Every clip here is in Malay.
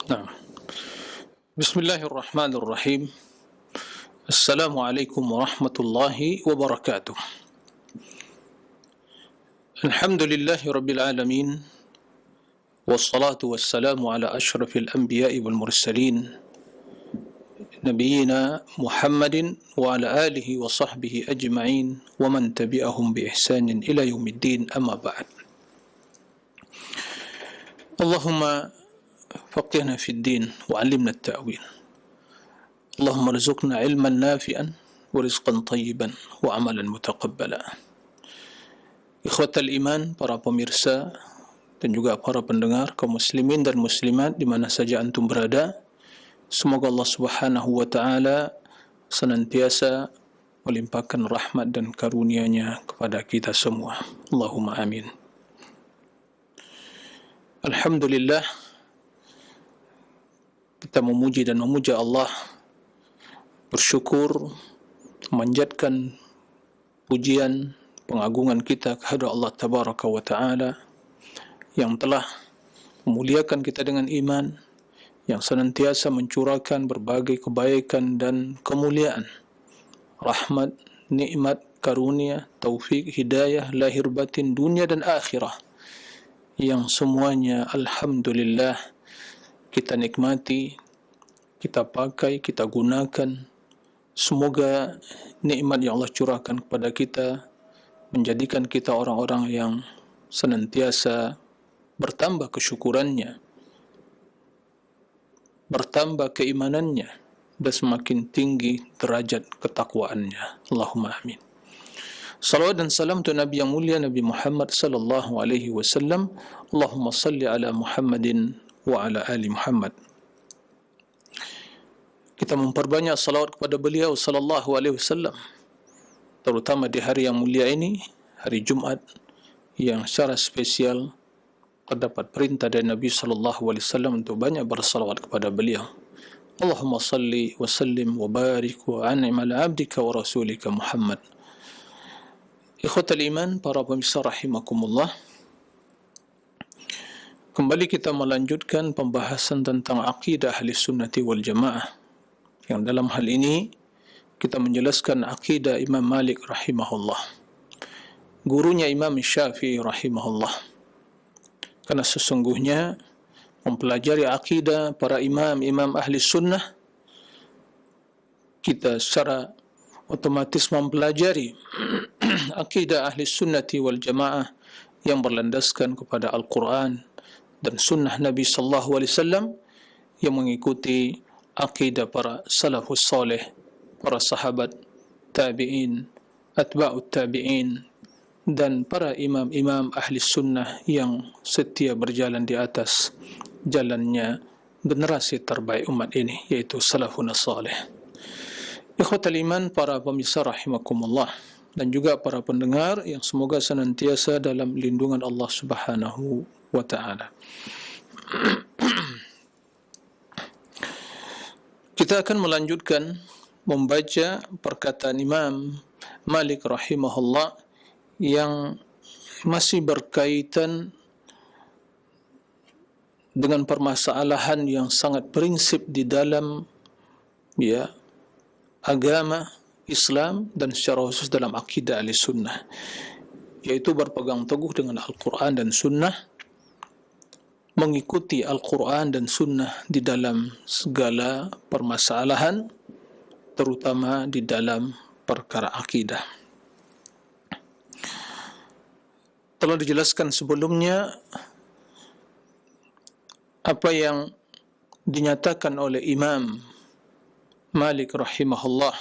Nah, Bismillahirrahmanirrahim. Assalamualaikum warahmatullahi wabarakatuh. Alhamdulillahi rabbil alamin. Wassalatu wassalamu ala ashrafil anbiya'i wal mursalin. Nabiyyina Muhammadin wa ala alihi wa sahbihi ajma'in wa man tabi'ahum bi ihsanin ila yaumiddin, amma ba'd. Allahumma faqihna fid din wa 'allimna at-ta'wil. Allahumma rizukna ilman nafi'an wa rizqan tayyiban wa amalan mutaqabbala. Ikhwatal iman, para pemirsa dan juga para pendengar kaum muslimin dan muslimat di mana saja antum berada, semoga Allah Subhanahu wa taala senantiasa melimpahkan rahmat dan karunia-Nya kepada kita semua. Allahumma amin. Alhamdulillah, kita memuji dan memuja Allah, bersyukur, memanjatkan pujian, pengagungan kita kepada Allah Tabaraka wa Ta'ala yang telah memuliakan kita dengan iman, yang senantiasa mencurahkan berbagai kebaikan dan kemuliaan, rahmat, nikmat, karunia, taufik, hidayah, lahir batin, dunia dan akhirah, yang semuanya alhamdulillah kita nikmati, kita pakai, kita gunakan. Semoga nikmat yang Allah curahkan kepada kita menjadikan kita orang-orang yang senantiasa bertambah kesyukurannya, bertambah keimanannya, dan semakin tinggi derajat ketakwaannya. Allahumma amin. Salawat dan salam untuk Nabi yang mulia, Nabi Muhammad sallallahu alaihi wasallam. Allahumma salli ala Muhammadin wa ala ali Muhammad. Kita memperbanyak salawat kepada beliau sallallahu alaihi wasallam, terutama di hari yang mulia ini, hari Jumat, yang secara spesial terdapat perintah dari Nabi sallallahu alaihi wasallam untuk banyak bersalawat kepada beliau. Allahumma salli wa sallim wa barik wa an'im ala abdika wa rasulika Muhammad. Ikhwatal iman, para pemirsa rahimakumullah, kembali kita melanjutkan pembahasan tentang akidah ahli sunnati wal jamaah, yang dalam hal ini kita menjelaskan akidah Imam Malik rahimahullah, gurunya Imam Syafi'i rahimahullah. Karena sesungguhnya mempelajari akidah para imam ahli sunnah, kita secara otomatis mempelajari akidah ahli sunnati wal jamaah yang berlandaskan kepada Al-Quran dan sunnah Nabi sallallahu alaihi wasallam, yang mengikuti akidah para salafus salih, para sahabat, tabi'in, atba'ut tabi'in, dan para imam-imam ahli sunnah yang setia berjalan di atas jalannya generasi terbaik umat ini, yaitu salafun salih. Ikhwatal iman, para pemirsa rahimakumullah, dan juga para pendengar yang semoga senantiasa dalam lindungan Allah Subhanahu wa ta'ala. Kita akan melanjutkan membaca perkataan Imam Malik rahimahullah yang masih berkaitan dengan permasalahan yang sangat prinsip di dalam agama Islam dan secara khusus dalam akidah ahli sunnah, yaitu berpegang teguh dengan Al-Quran dan sunnah, mengikuti Al-Quran dan sunnah di dalam segala permasalahan, terutama di dalam perkara akidah. Telah dijelaskan sebelumnya apa yang dinyatakan oleh Imam Malik rahimahullah,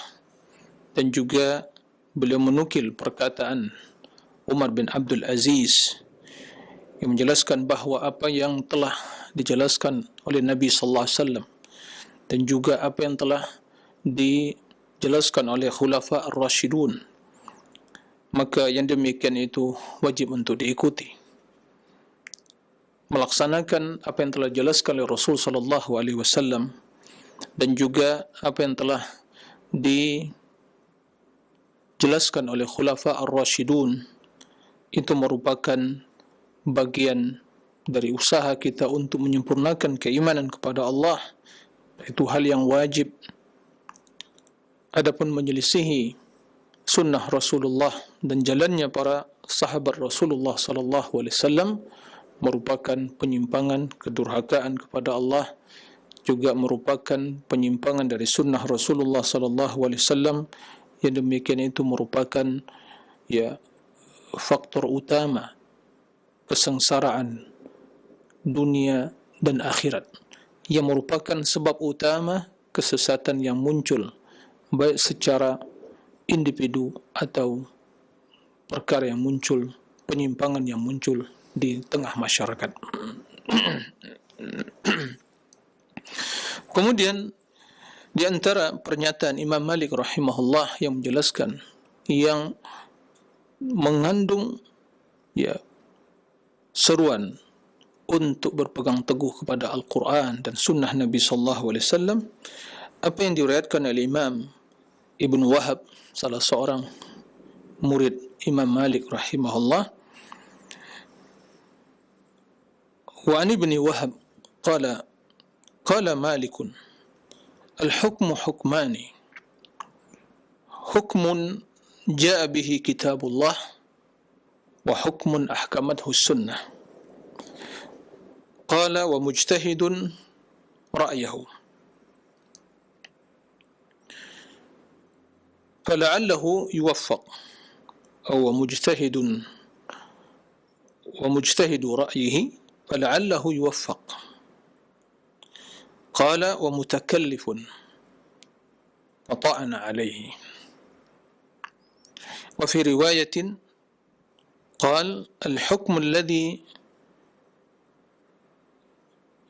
dan juga beliau menukil perkataan Umar bin Abdul Aziz yang menjelaskan bahawa apa yang telah dijelaskan oleh Nabi sallallahu alaihi wasallam dan juga apa yang telah dijelaskan oleh Khulafa ar-Rasyidun, maka yang demikian itu wajib untuk diikuti. Melaksanakan apa yang telah dijelaskan oleh Rasul sallallahu alaihi wasallam dan juga apa yang telah dijelaskan oleh Khulafa ar-Rasyidun, itu merupakan bagian dari usaha kita untuk menyempurnakan keimanan kepada Allah, itu hal yang wajib. Adapun menyelisihi sunnah Rasulullah dan jalannya para sahabat Rasulullah sallallahu alaihi wasallam merupakan penyimpangan, kedurhakaan kepada Allah, juga merupakan penyimpangan dari sunnah Rasulullah sallallahu alaihi wasallam. Yang demikian itu merupakan faktor utama kesengsaraan dunia dan akhirat, yang merupakan sebab utama kesesatan yang muncul baik secara individu atau perkara yang muncul, penyimpangan yang muncul di tengah masyarakat. Kemudian di antara pernyataan Imam Malik rahimahullah yang menjelaskan, yang mengandung seruan untuk berpegang teguh kepada Al-Quran dan sunnah Nabi sallallahu alaihi wasallam, apa yang diriwayatkan oleh Imam Ibn Wahab, salah seorang murid Imam Malik rahimahullah. Wa an Ibn Wahab qala Malikun al-hukmu hukmani, hukmun jaa bihi kitabullah wa hukmun ahkamathu sunnah. Qala wa mujtahidun ra'yahu fala'allahu yuwaffaq, aw mujtahidu ra'yihi fala'allahu yuwaffaq. Qala wa mutakallifun fata'ana alayhi. Wa fi riwayatin qala al-hukmu alladhi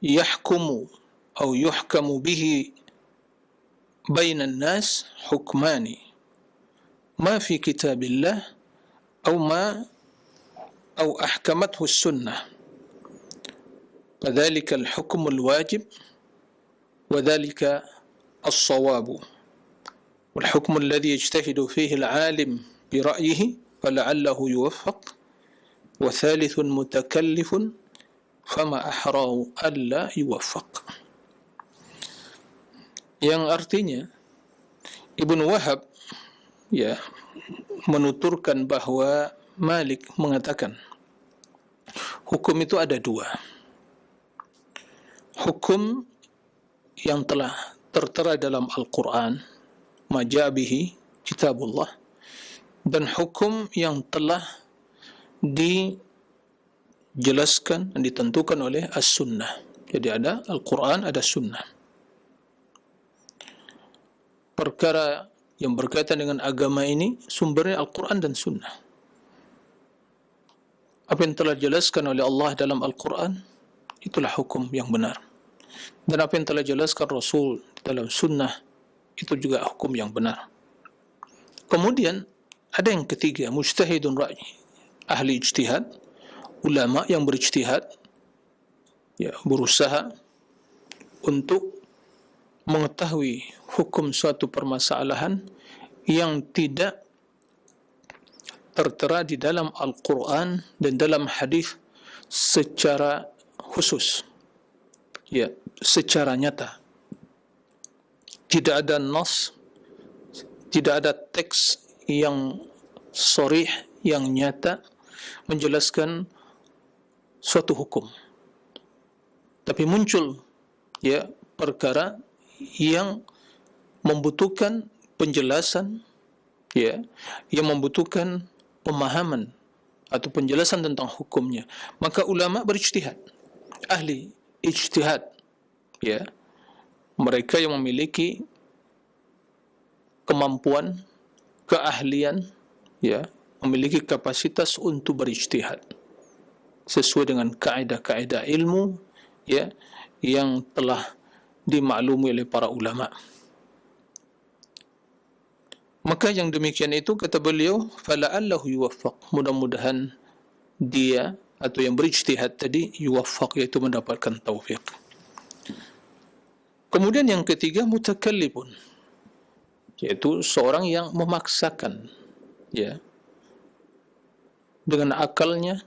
yahkumu aw yuhkamu bihi bayna an-nas hukmani, ma fi kitabillah aw ahkamathu as-sunnah, fadhalika al-hukmu al-wajib wa dhalika as-sawabu, wal hukmu alladhi yajtahidu fihi al-alim bi ra'yihi fala'allahu yuwaffaq, wa thalithun mutakallifun fama ahrahu alla yuwaffaq. Yang artinya Ibn Wahab menuturkan bahawa Malik mengatakan hukum itu ada dua. Hukum yang telah tertera dalam Al-Quran, majabihi kitabullah, dan hukum yang telah dijelaskan dan ditentukan oleh As-Sunnah. Jadi ada Al-Quran, ada Sunnah. Perkara yang berkaitan dengan agama ini sumbernya Al-Quran dan Sunnah. Apa yang telah dijelaskan oleh Allah dalam Al-Quran, itulah hukum yang benar. Dan apa yang telah dijelaskan Rasul dalam Sunnah, itu juga hukum yang benar. Kemudian ada yang ketiga, mujtahidun ra'yi, ahli ijtihad, ulama yang berijtihad, berusaha untuk mengetahui hukum suatu permasalahan yang tidak tertera di dalam Al-Quran dan dalam hadis secara khusus, secara nyata. Tidak ada nas, tidak ada teks yang sharih, yang nyata menjelaskan suatu hukum, tapi muncul perkara yang membutuhkan penjelasan, yang membutuhkan pemahaman atau penjelasan tentang hukumnya, maka ulama berijtihad, ahli ijtihad, mereka yang memiliki kemampuan, keahlian, memiliki kapasitas untuk berijtihad sesuai dengan kaedah-kaedah ilmu yang telah dimaklumi oleh para ulama. Maka yang demikian itu, kata beliau, fala'allahu yuwaffaq, mudah-mudahan dia atau yang berijtihad tadi yuwaffaq, yaitu mendapatkan taufik. Kemudian yang ketiga, mutakallifun, yaitu seorang yang memaksakan dengan akalnya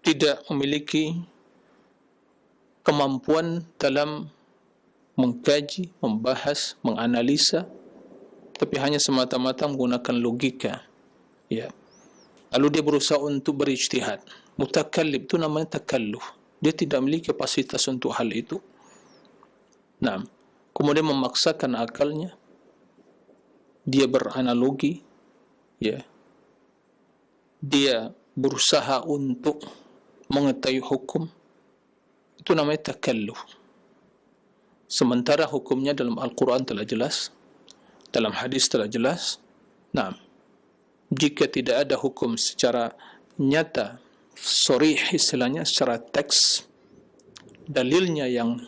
tidak memiliki kemampuan dalam mengkaji, membahas, menganalisa, tapi hanya semata-mata menggunakan logika, ya. Lalu dia berusaha untuk berijtihad. Mutakallib itu namanya takalluh. Dia tidak memiliki kapasitas untuk hal itu. Nah, kemudian memaksakan akalnya. Dia beranalogi, ya. Dia berusaha untuk mengetahui hukum. Itu namanya takalluh. Sementara hukumnya dalam Al-Quran telah jelas, dalam hadis telah jelas. Nah, jika tidak ada hukum secara nyata, sharih istilahnya, secara teks, dalilnya yang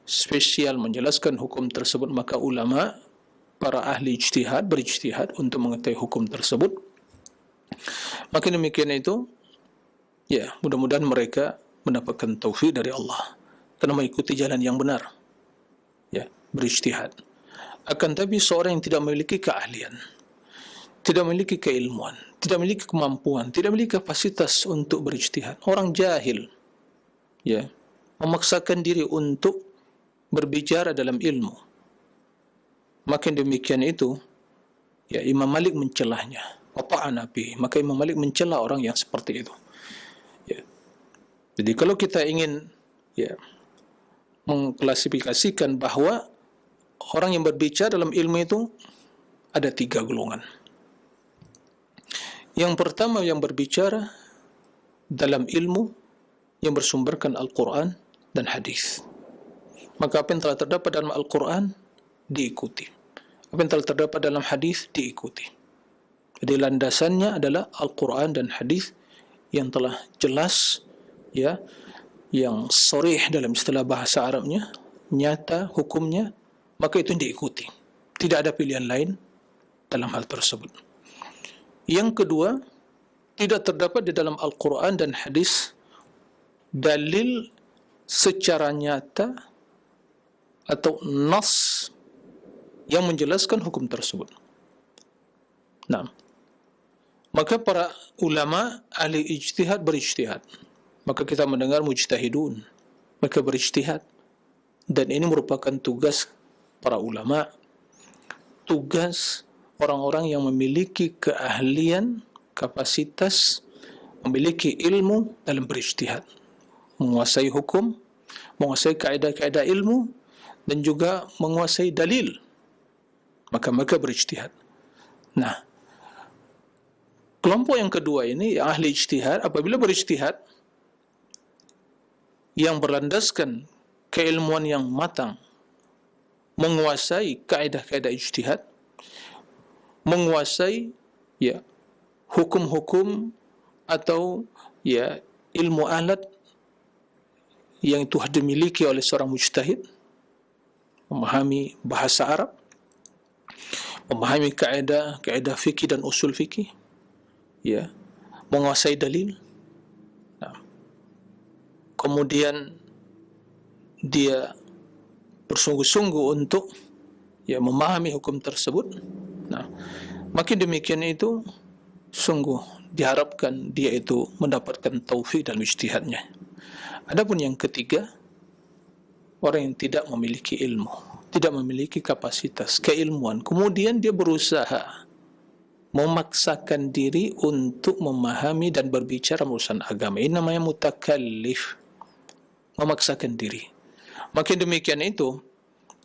spesial menjelaskan hukum tersebut, maka ulama, para ahli ijtihad, berijtihad untuk mengetahui hukum tersebut. Maka demikian itu, ya, mudah-mudahan mereka mendapatkan taufik dari Allah karena mengikuti jalan yang benar, ya, berijtihad. Akan tapi seorang yang tidak memiliki keahlian, tidak memiliki keilmuan, tidak memiliki kemampuan, tidak memiliki kapasitas untuk berijtihad, orang jahil, ya, memaksakan diri untuk berbicara dalam ilmu, maka demikian itu, ya, Imam Malik mencelahnya. Wata'ana bihi. Maka Imam Malik mencela orang yang seperti itu, ya. Jadi kalau kita ingin, ya, mengklasifikasikan bahwa orang yang berbicara dalam ilmu itu ada 3 golongan. Yang pertama, yang berbicara dalam ilmu yang bersumberkan Al-Quran dan hadis. Maka apa yang telah terdapat dalam Al-Quran diikuti, apa yang telah terdapat dalam hadis diikuti. Jadi landasannya adalah Al-Quran dan hadis yang telah jelas, ya, yang sharih dalam istilah bahasa Arabnya, nyata hukumnya, maka itu diikuti. Tidak ada pilihan lain dalam hal tersebut. Yang kedua, tidak terdapat di dalam Al-Quran dan hadis dalil secara nyata atau nas yang menjelaskan hukum tersebut. Nah, maka para ulama ahli ijtihad berijtihad. Maka kita mendengar mujtahidun, mereka berijtihad. Dan ini merupakan tugas para ulama, tugas orang-orang yang memiliki keahlian, kapasitas, memiliki ilmu dalam berijtihad, menguasai hukum, menguasai kaedah-kaedah ilmu, dan juga menguasai dalil. Maka mereka berijtihad. Nah, kelompok yang kedua ini, yang ahli ijtihad, apabila berijtihad yang berlandaskan keilmuan yang matang, menguasai kaedah-kaedah ijtihad, menguasai, ya, hukum-hukum atau, ya, ilmu alat yang itu dimiliki oleh seorang mujtahid, memahami bahasa Arab, memahami kaedah fikih dan usul fikih, ya, menguasai dalil. Nah, kemudian dia bersungguh-sungguh untuk, ya, memahami hukum tersebut. Nah, makin demikian itu sungguh diharapkan dia itu mendapatkan taufik dalam ijtihadnya. Adapun yang ketiga, orang yang tidak memiliki ilmu, tidak memiliki kapasitas keilmuan, kemudian dia berusaha memaksakan diri untuk memahami dan berbicara urusan agama. Ini namanya mutakallif, memaksakan diri. Makin demikian itu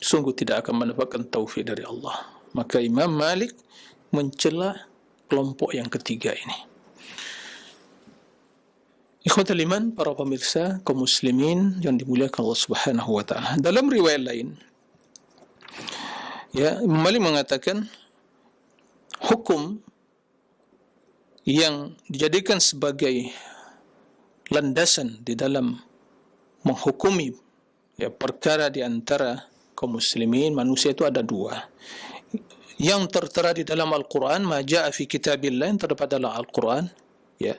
sungguh tidak akan mendapatkan taufik dari Allah. Maka Imam Malik mencela kelompok yang ketiga ini. Ikhwatul iman, para pemirsa kaum muslimin yang dimuliakan Allah Subhanahu wa taala. Dalam riwayat lain, ya, Imam Malik mengatakan hukum yang dijadikan sebagai landasan di dalam menghukumi, ya, perkara di antara kaum muslimin, manusia itu ada 2. Yang tertera di dalam Al-Quran, ma ja'a fi kitabillah, yang terdapat dalam Al-Quran, ya.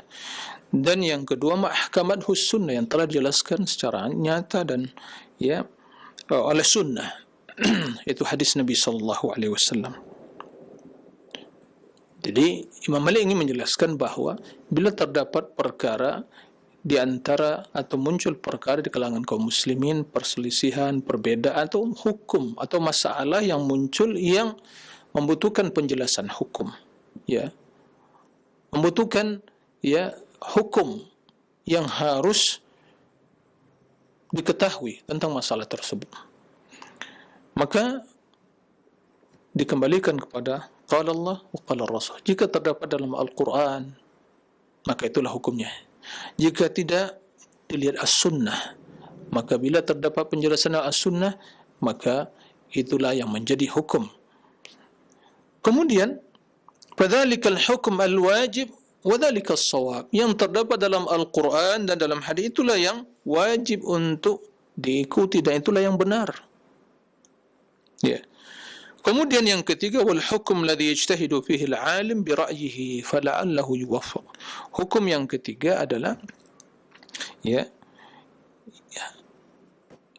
Dan yang kedua, mahkamathus sunnah, yang telah dijelaskan secara nyata dan, ya, oleh sunnah. Itu hadis Nabi sallallahu alaihi wasallam. Jadi Imam Malik ingin menjelaskan bahawa bila terdapat perkara di antara atau muncul perkara di kalangan kaum muslimin, perselisihan, perbedaan atau hukum atau masalah yang muncul yang membutuhkan penjelasan hukum, ya, membutuhkan ya hukum yang harus diketahui tentang masalah tersebut, maka dikembalikan kepada qala Allah wa qala Rasul. Jika terdapat dalam Al-Quran, maka itulah hukumnya. Jika tidak, dilihat as-sunnah, maka bila terdapat penjelasan as-sunnah, maka itulah yang menjadi hukum. Kemudian fadzalikal hukm al-wajib wa dzalikal shawab, yang terdapat dalam Al-Quran dan dalam hadis itulah yang wajib untuk diikuti dan itulah yang benar, ya. Kemudian yang ketiga, wal hukm alladhi yajtahidu fihi al-alim bi ra'yihi fala'allahu yuwaffaq. Hukum yang ketiga adalah ya,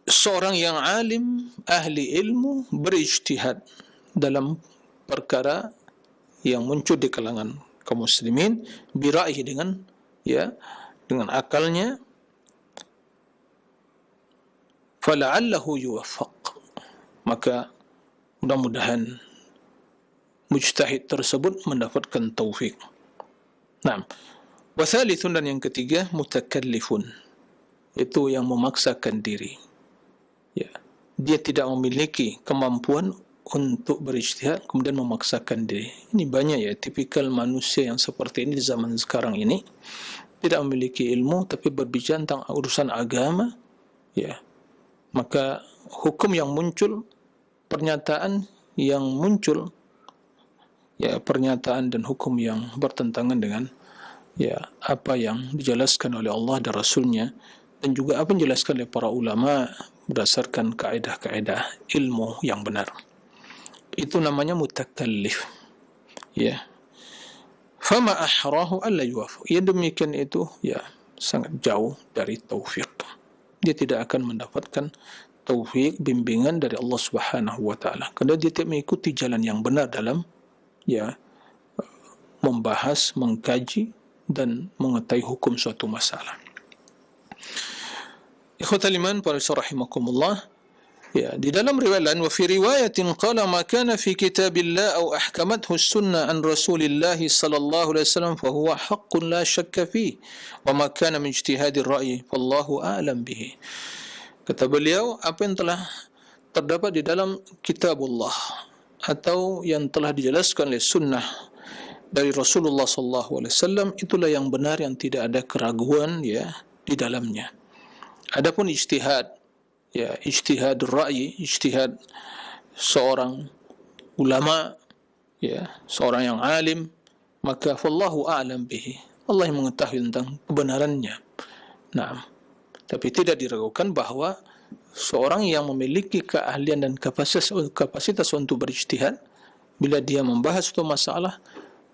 seorang yang alim, ahli ilmu, berijtihad dalam perkara yang muncul di kalangan kaum muslimin bi ra'yihi, dengan ya, dengan akalnya, fala'allahu yuwaffaq, maka mudah-mudahan mujtahid tersebut mendapatkan taufik. Nah, wa thalithun, dan yang ketiga, mutakallifun, itu yang memaksakan diri. Ya, dia tidak memiliki kemampuan untuk berijtihad kemudian memaksakan diri. Ini banyak ya tipikal manusia yang seperti ini di zaman sekarang ini, tidak memiliki ilmu tapi berbicara tentang urusan agama, ya. Maka hukum yang muncul, pernyataan yang muncul, ya, pernyataan dan hukum yang bertentangan dengan ya apa yang dijelaskan oleh Allah dan Rasulnya, dan juga apa yang dijelaskan oleh para ulama berdasarkan kaedah-kaedah ilmu yang benar. Itu namanya mutakallif, ya. Fama ahrahu alla yuwafiq, ya, demikian itu ya sangat jauh dari taufik. Dia tidak akan mendapatkan taufik, bimbingan dari Allah Subhanahu wa taala, kerana dia tidak mengikuti jalan yang benar dalam ya membahas, mengkaji dan mengetahui hukum suatu masalah. Ikhwatal iman para rahimakumullah, ya, di dalam riwayat lain, wa fi riwayatin qala ma kana fi kitabillah aw ahkamathu as-sunnah an Rasulillah sallallahu alaihi wasallam fa huwa haqqun la shakka fihi wa ma kana min ijtihadir ra'yi fallahu a'lam bihi. Kata beliau, apa yang telah terdapat di dalam kitabullah atau yang telah dijelaskan oleh sunnah dari Rasulullah sallallahu alaihi wasallam, itulah yang benar, yang tidak ada keraguan ya di dalamnya. Adapun ijtihad, ya, ijtihad ra'yi, ijtihad seorang ulama, ya, seorang yang alim, maka fallahu a'lam bihi, Allah yang mengetahui tentang kebenarannya. Nah, tapi tidak diragukan bahawa seorang yang memiliki keahlian dan kapasitas untuk berijtihad, bila dia membahas suatu masalah,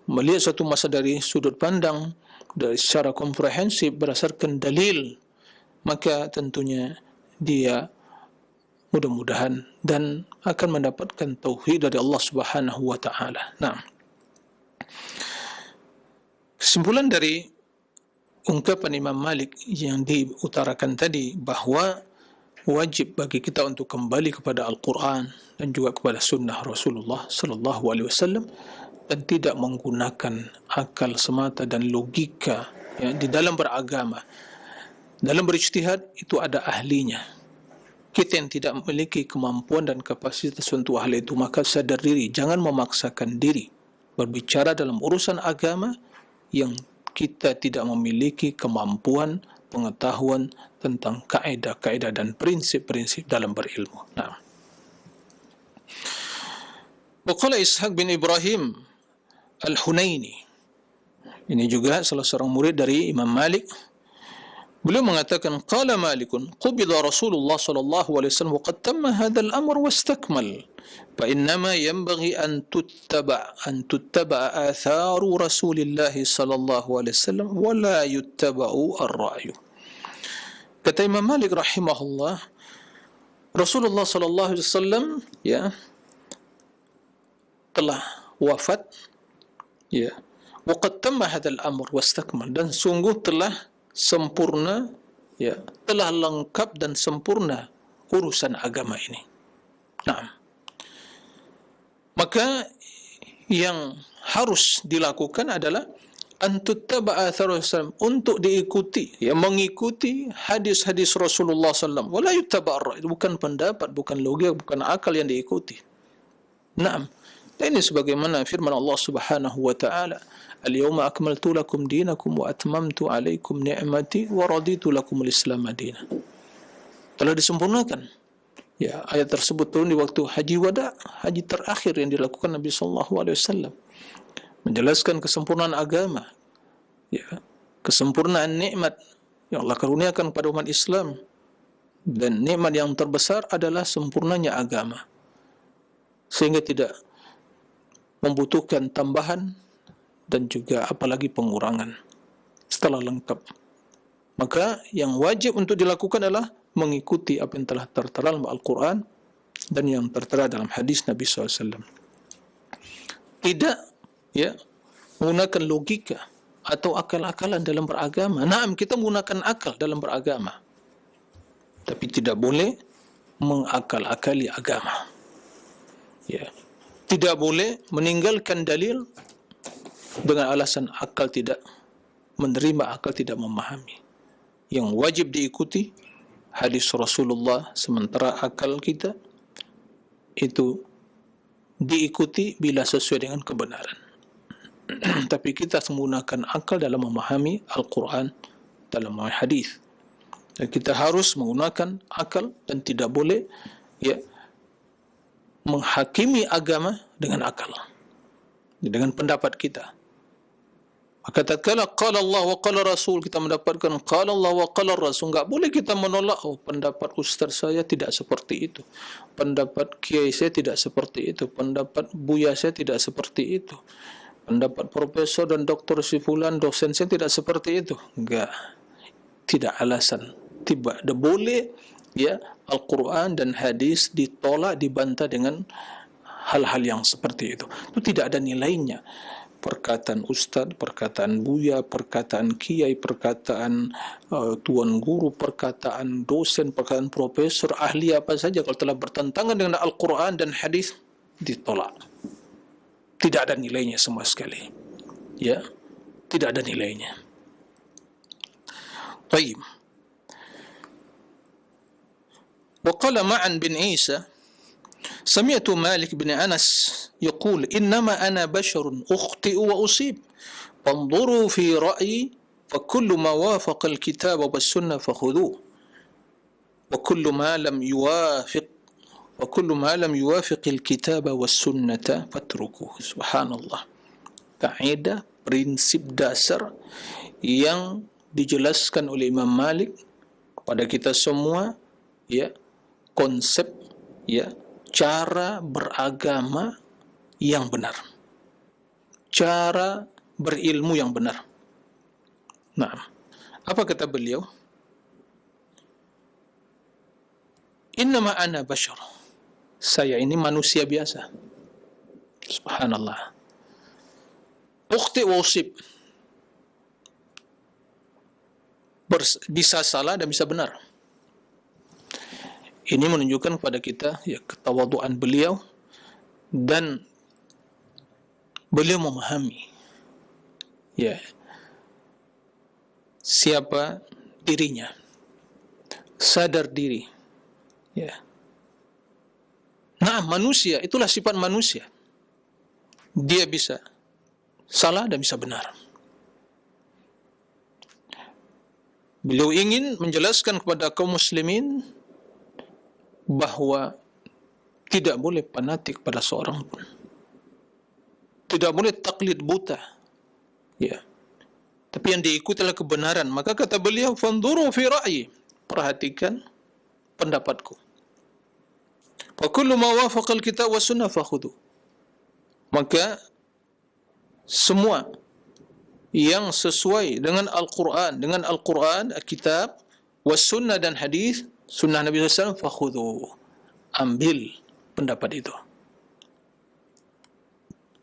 melihat suatu masalah dari sudut pandang, dari secara komprehensif berdasarkan dalil, maka tentunya dia mudah-mudahan dan akan mendapatkan tauhid dari Allah Subhanahu wa taala. Nah, kesimpulan dari ungkapan Imam Malik yang diutarakan tadi, bahawa wajib bagi kita untuk kembali kepada Al-Quran dan juga kepada sunnah Rasulullah sallallahu alaihi wasallam, dan tidak menggunakan akal semata dan logika ya, di dalam beragama. Dalam berijtihad itu ada ahlinya. Kita yang tidak memiliki kemampuan dan kapasitas untuk ahli itu, maka sadar diri, jangan memaksakan diri berbicara dalam urusan agama yang kita tidak memiliki kemampuan, pengetahuan tentang kaedah-kaedah dan prinsip-prinsip dalam berilmu. Nah, Waqala Ishaq bin Ibrahim Al-Hunaini, ini juga salah seorang murid dari Imam Malik. Beliau mengatakan, qala Malikun qubida Rasulullah sallallahu alaihi wasallam wa qad tamma hadha al-amr wastakmal, fa innama yanbaghi an tuttaba atharu Rasulillah sallallahu alaihi wasallam wa la yuttaba'u ar-ra'yu. Kata Imam Malik rahimahullah, Rasulullah sallallahu alaihi wasallam ya telah wafat, ya, wa qad tamma hadha al-amr wastakmal, dan sungguh telah sempurna, ya, telah lengkap dan sempurna urusan agama ini. Nah, maka yang harus dilakukan adalah antuttaba'a Rasulullah, untuk diikuti, ya, mengikuti hadis-hadis Rasulullah sallallahu alaihi wasallam. Wala yuttaba'a, bukan pendapat, bukan logika, bukan akal yang diikuti. Naam. Dan ini sebagaimana firman Allah Subhanahu wa taala, "Al-yawma akmaltu lakum dinakum wa atmamtu 'alaikum ni'mati wa raditu lakum al-Islam madina." Telah disempurnakan. Ya, ayat tersebut turun di waktu haji wada, haji terakhir yang dilakukan Nabi sallallahu alaihi wasallam, menjelaskan kesempurnaan agama, ya, kesempurnaan nikmat yang Allah karuniakan kepada umat Islam, dan nikmat yang terbesar adalah sempurnanya agama, sehingga tidak membutuhkan tambahan dan juga apalagi pengurangan setelah lengkap. Maka yang wajib untuk dilakukan adalah mengikuti apa yang telah tertera dalam Al-Quran dan yang tertera dalam hadis Nabi SAW. Tidak, ya, menggunakan logika atau akal-akalan dalam beragama. Naam, kita menggunakan akal dalam beragama, tapi tidak boleh mengakal-akali agama. Ya, tidak boleh meninggalkan dalil dengan alasan akal tidak menerima, akal tidak memahami. Yang wajib diikuti hadis Rasulullah, sementara akal kita itu diikuti bila sesuai dengan kebenaran. Tapi kita menggunakan akal dalam memahami Al-Quran, dalam memahami hadis. Dan kita harus menggunakan akal dan tidak boleh, ya, menghakimi agama dengan akal, dengan pendapat kita. Maka tatkala qala Allah wa qala Rasul, kita mendapatkan qala Allah wa qala Rasul, enggak boleh kita menolak, oh, pendapat ustaz saya tidak seperti itu, pendapat kiai saya tidak seperti itu, pendapat buya saya tidak seperti itu, pendapat profesor dan doktor si fulan dosen saya tidak seperti itu. Enggak, tidak alasan, tidak boleh, ya, Al-Quran dan hadis ditolak, dibantah dengan hal-hal yang seperti itu. Itu tidak ada nilainya. Perkataan ustaz, perkataan buya, perkataan kiai, perkataan tuan guru, perkataan dosen, perkataan profesor, ahli apa saja, kalau telah bertentangan dengan Al-Quran dan hadis, ditolak. Tidak ada nilainya sama sekali. Ya, tidak ada nilainya. Baik. وقال معن بن عيسى: سمعت مالك بن أنس يقول: إنما أنا بشر أخطئ وأصيب، فانظروا في رأيي، فكل ما وافق الكتاب والسنة فخذوه، وكل ما لم يوافق الكتاب والسنة فاتركوه. سبحان الله. Kaidah, prinsip dasar yang dijelaskan oleh Imam Malik kepada kita semua, ya, konsep, ya, cara beragama yang benar, cara berilmu yang benar. Nah, apa kata beliau? Innama ana bashar, saya ini manusia biasa. Subhanallah. Ukhti wa usib, bisa salah dan bisa benar. Ini menunjukkan kepada kita, ya, ketawaduan beliau, dan beliau memahami, ya, siapa dirinya, sadar diri, ya. Nah, manusia, itulah sifat manusia. Dia bisa salah dan bisa benar. Beliau ingin menjelaskan kepada kaum muslimin bahwa tidak boleh fanatik pada seorang pun, tidak boleh taklid buta, ya, tapi yang diikuti adalah kebenaran. Maka kata beliau, "Fanzuru fi ra'yi", perhatikan pendapatku. "Wa kullu ma wafaqa al-kitab wa sunnah fakhudhu", maka semua yang sesuai dengan Al-Quran, Al-Kitab, was sunnah dan hadis, sunnah Nabi SAW, fakhudhu, ambil pendapat itu,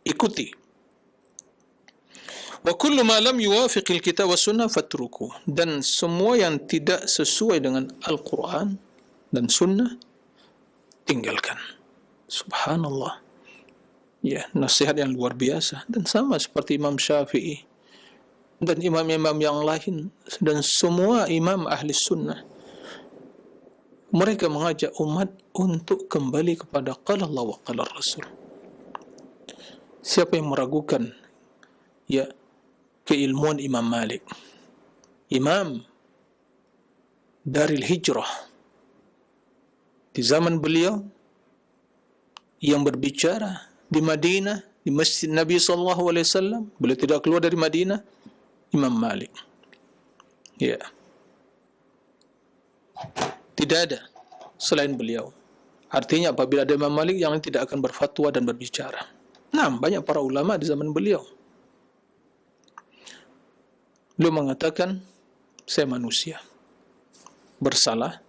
ikuti. Wa kullu ma lam yuwafiqil kitab wa sunnah fatruku. Dan semua yang tidak sesuai dengan Al-Quran dan sunnah, tinggalkan. Subhanallah. Ya, nasihat yang luar biasa. Dan sama seperti Imam Syafi'i dan imam-imam yang lain dan semua imam ahli sunnah, mereka mengajak umat untuk kembali kepada qala Allah wa qala Rasul. Siapa yang meragukan ya keilmuan Imam Malik, imam Daril Hijrah di zaman beliau, yang berbicara di Madinah, di Masjid Nabi SAW, beliau tidak keluar dari Madinah, Imam Malik. Ya, tidak ada selain beliau. Artinya apabila ada Imam Malik, yang lain tidak akan berfatwa dan berbicara. Nah, banyak para ulama di zaman beliau. Beliau mengatakan, saya manusia, bersalah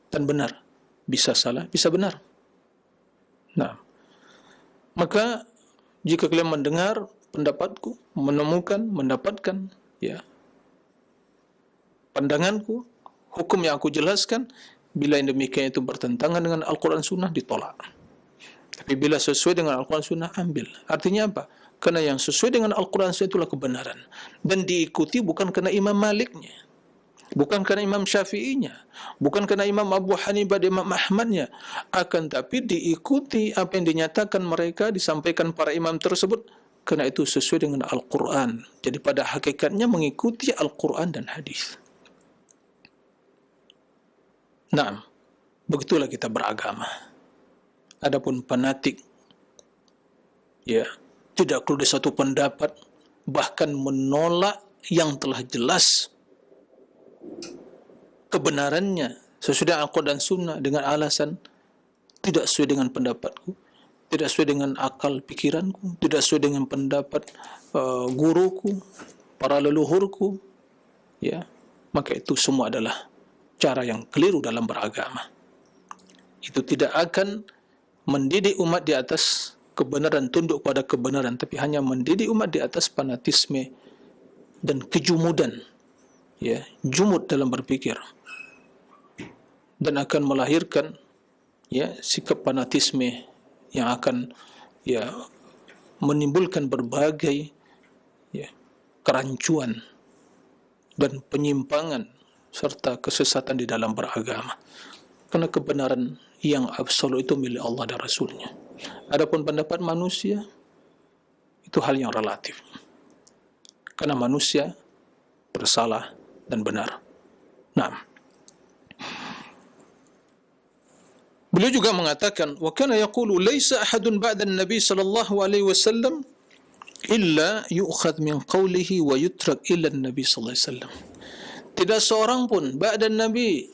dan benar, bisa salah, bisa benar. Nah, maka jika kalian mendengar pendapatku, mendapatkan ya pandanganku, hukum yang aku jelaskan, bila yang demikian itu bertentangan dengan Al-Quran Sunnah, ditolak. Tapi bila sesuai dengan Al-Quran Sunnah, ambil. Artinya apa? Karena yang sesuai dengan Al-Quran Sunnah itulah kebenaran, dan diikuti bukan karena Imam Maliknya, bukan karena Imam Syafi'inya, bukan karena Imam Abu Hanifah dan Imam Ahmadnya, akan tapi diikuti apa yang dinyatakan mereka, disampaikan para imam tersebut, karena itu sesuai dengan Al-Quran. Jadi pada hakikatnya mengikuti Al-Quran dan hadis. Nah, begitulah kita beragama. Adapun fanatik, ya, tidak keluar dari satu pendapat, bahkan menolak yang telah jelas kebenarannya sesuai dengan Al-Quran dan Sunnah dengan alasan tidak sesuai dengan pendapatku, tidak sesuai dengan akal pikiranku, tidak sesuai dengan pendapat guruku, para leluhurku, ya, maka itu semua adalah cara yang keliru dalam beragama. Itu tidak akan mendidik umat di atas kebenaran, tunduk pada kebenaran, tapi hanya mendidik umat di atas fanatisme dan kejumudan, ya, jumud dalam berpikir, dan akan melahirkan ya sikap fanatisme yang akan ya menimbulkan berbagai ya kerancuan dan penyimpangan serta kesesatan di dalam beragama. Karena kebenaran yang absolut itu milik Allah dan Rasulnya. Adapun pendapat manusia, itu hal yang relatif. Karena manusia bersalah dan benar. Nah, beliau juga mengatakan, wa kana yaqulu laisa ahadun ba'da an-nabi sallallahu alaihi wasallam illa yu'khadh min qawlihi wa yutrak illa an-nabi sallallahu alaihi wasallam. Tidak seorang pun ba'da an-nabi,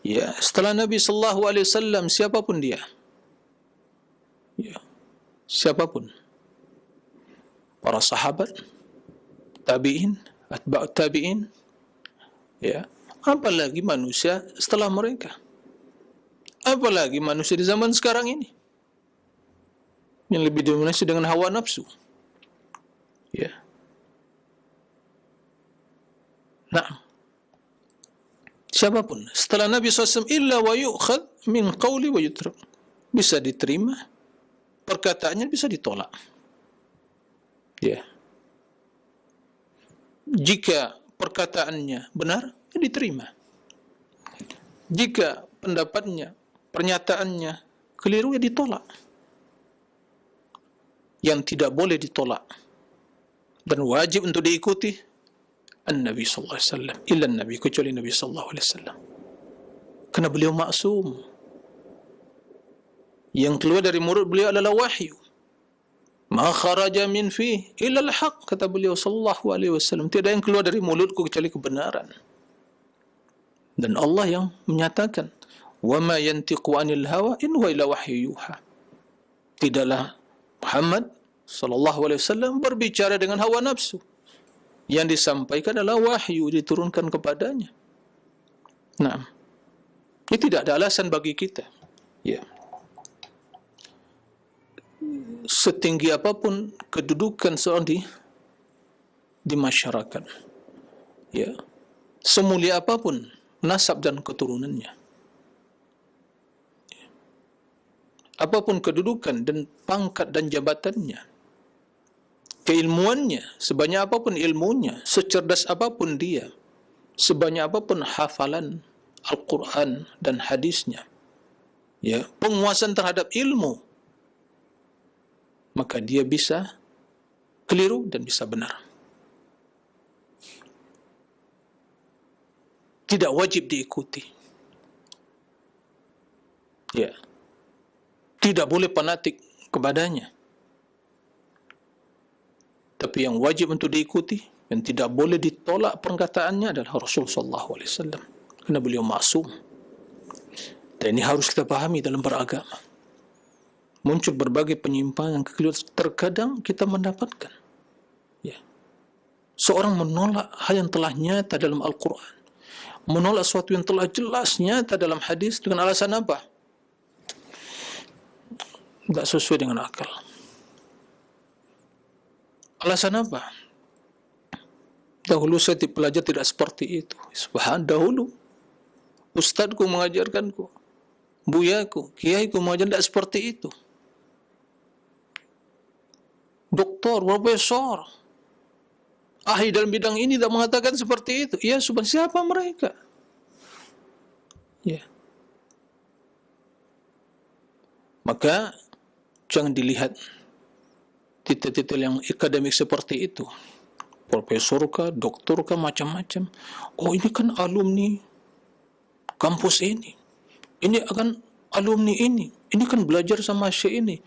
ya, setelah Nabi sallallahu alaihi wasallam, siapapun dia, ya, siapapun, para sahabat, tabi'in, atba'ut tabi'in, ya, apalagi manusia setelah mereka, apalagi manusia di zaman sekarang ini yang lebih dominasi dengan hawa nafsu, ya. Nah, siapapun setelah Nabi SAW, illa wa yu'khad min qawli wa yutrak, bisa diterima perkataannya, bisa ditolak, ya. Jika perkataannya benar, ya diterima. Jika pendapatnya, pernyataannya keliru, ya ditolak. Yang tidak boleh ditolak dan wajib untuk diikuti An-Nabi sallallahu alaihi wasallam, illa Nabi, kecuali Nabi sallallahu alaihi wasallam. Karena beliau maksum. Yang keluar dari mulut beliau adalah wahyu. Ma kharaja min fi illa al-haq, kata beliau sallallahu alaihi wasallam. Tidak yang keluar dari mulutku kecuali kebenaran. Dan Allah yang menyatakan, wa ma yantiqu anil hawa in huwa illa wahyu yuha. Tidaklah Muhammad sallallahu alaihi wasallam berbicara dengan hawa nafsu. Yang disampaikan adalah wahyu diturunkan kepadanya. Nah, ini tidak ada alasan bagi kita, ya, setinggi apapun kedudukan seorang di di masyarakat. Ya, semulia apapun nasab dan keturunannya, apapun kedudukan dan pangkat dan jabatannya, keilmuannya, sebanyak apapun ilmunya, secerdas apapun dia, sebanyak apapun hafalan Al-Quran dan hadisnya, ya, penguasaan terhadap ilmu, maka dia bisa keliru dan bisa benar. Tidak wajib diikuti. Ya. Tidak boleh fanatik kepadanya. Tapi yang wajib untuk diikuti, yang tidak boleh ditolak perkataannya adalah Rasulullah SAW. Karena beliau maksum. Dan ini harus kita pahami dalam beragama. Muncul berbagai penyimpangan, kekeliruan, terkadang kita mendapatkan. Ya. Seorang menolak hal yang telah nyata dalam Al-Quran, menolak sesuatu yang telah jelas nyata dalam hadis dengan alasan apa? Tidak sesuai dengan akal. Alasan apa? Dahulu saya belajar tidak seperti itu. Subhanallah, dahulu ustadku mengajarkanku, buyaku, kiaiku mengajarkan tidak seperti itu. Doktor, profesor, ahli dalam bidang ini tidak mengatakan seperti itu. Ya, subhanallah, siapa mereka? Ya. Maka jangan dilihat titel-titel yang akademik seperti itu. Profesor kah, doktor kah, macam-macam. Oh, ini kan alumni kampus ini. Ini akan alumni ini. Ini kan belajar sama syekh ini.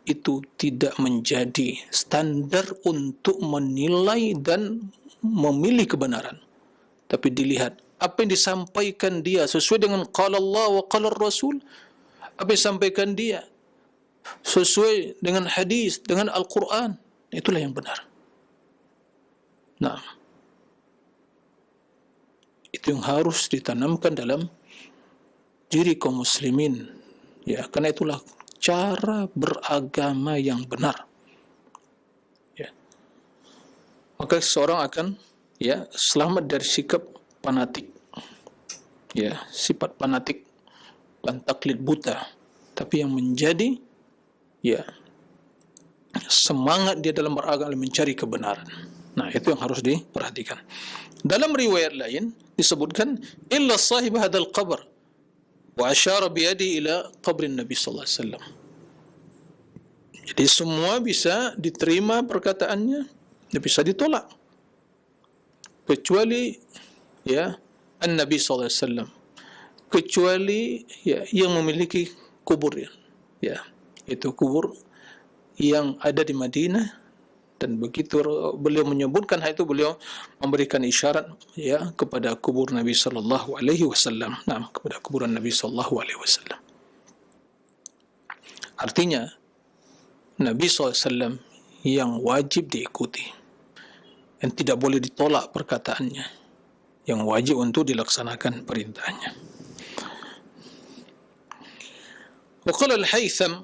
Itu tidak menjadi standar untuk menilai dan memilih kebenaran. Tapi dilihat apa yang disampaikan dia sesuai dengan qala Allah wa qala Rasul. Apa yang disampaikan dia sesuai dengan hadis, dengan Al-Quran. Itulah yang benar. Nah, itu yang harus ditanamkan dalam diri kaum muslimin. Ya, karena itulah cara beragama yang benar. Ya. Maka seseorang akan selamat dari sikap fanatik. Ya, sifat fanatik dan taklid buta. Tapi yang menjadi semangat dia dalam beragama mencari kebenaran. Nah, itu yang harus diperhatikan. Dalam riwayat lain disebutkan illa sahib hadzal qabr wa asyara bi yadi ila qabrin Nabi sallallahu alaihi wasallam. Jadi semua bisa diterima perkataannya, dan bisa ditolak. Kecuali An-Nabi sallallahu alaihi wasallam. Kecuali yang memiliki kubur itu kubur yang ada di Madinah. Dan begitu beliau menyebutkan hal itu, beliau memberikan isyarat kepada kubur Nabi sallallahu alaihi wasallam. Nah, kepada kuburan Nabi sallallahu alaihi wasallam. Artinya Nabi SAW yang wajib diikuti, yang tidak boleh ditolak perkataannya, yang wajib untuk dilaksanakan perintahnya. Waqala Al-Haytham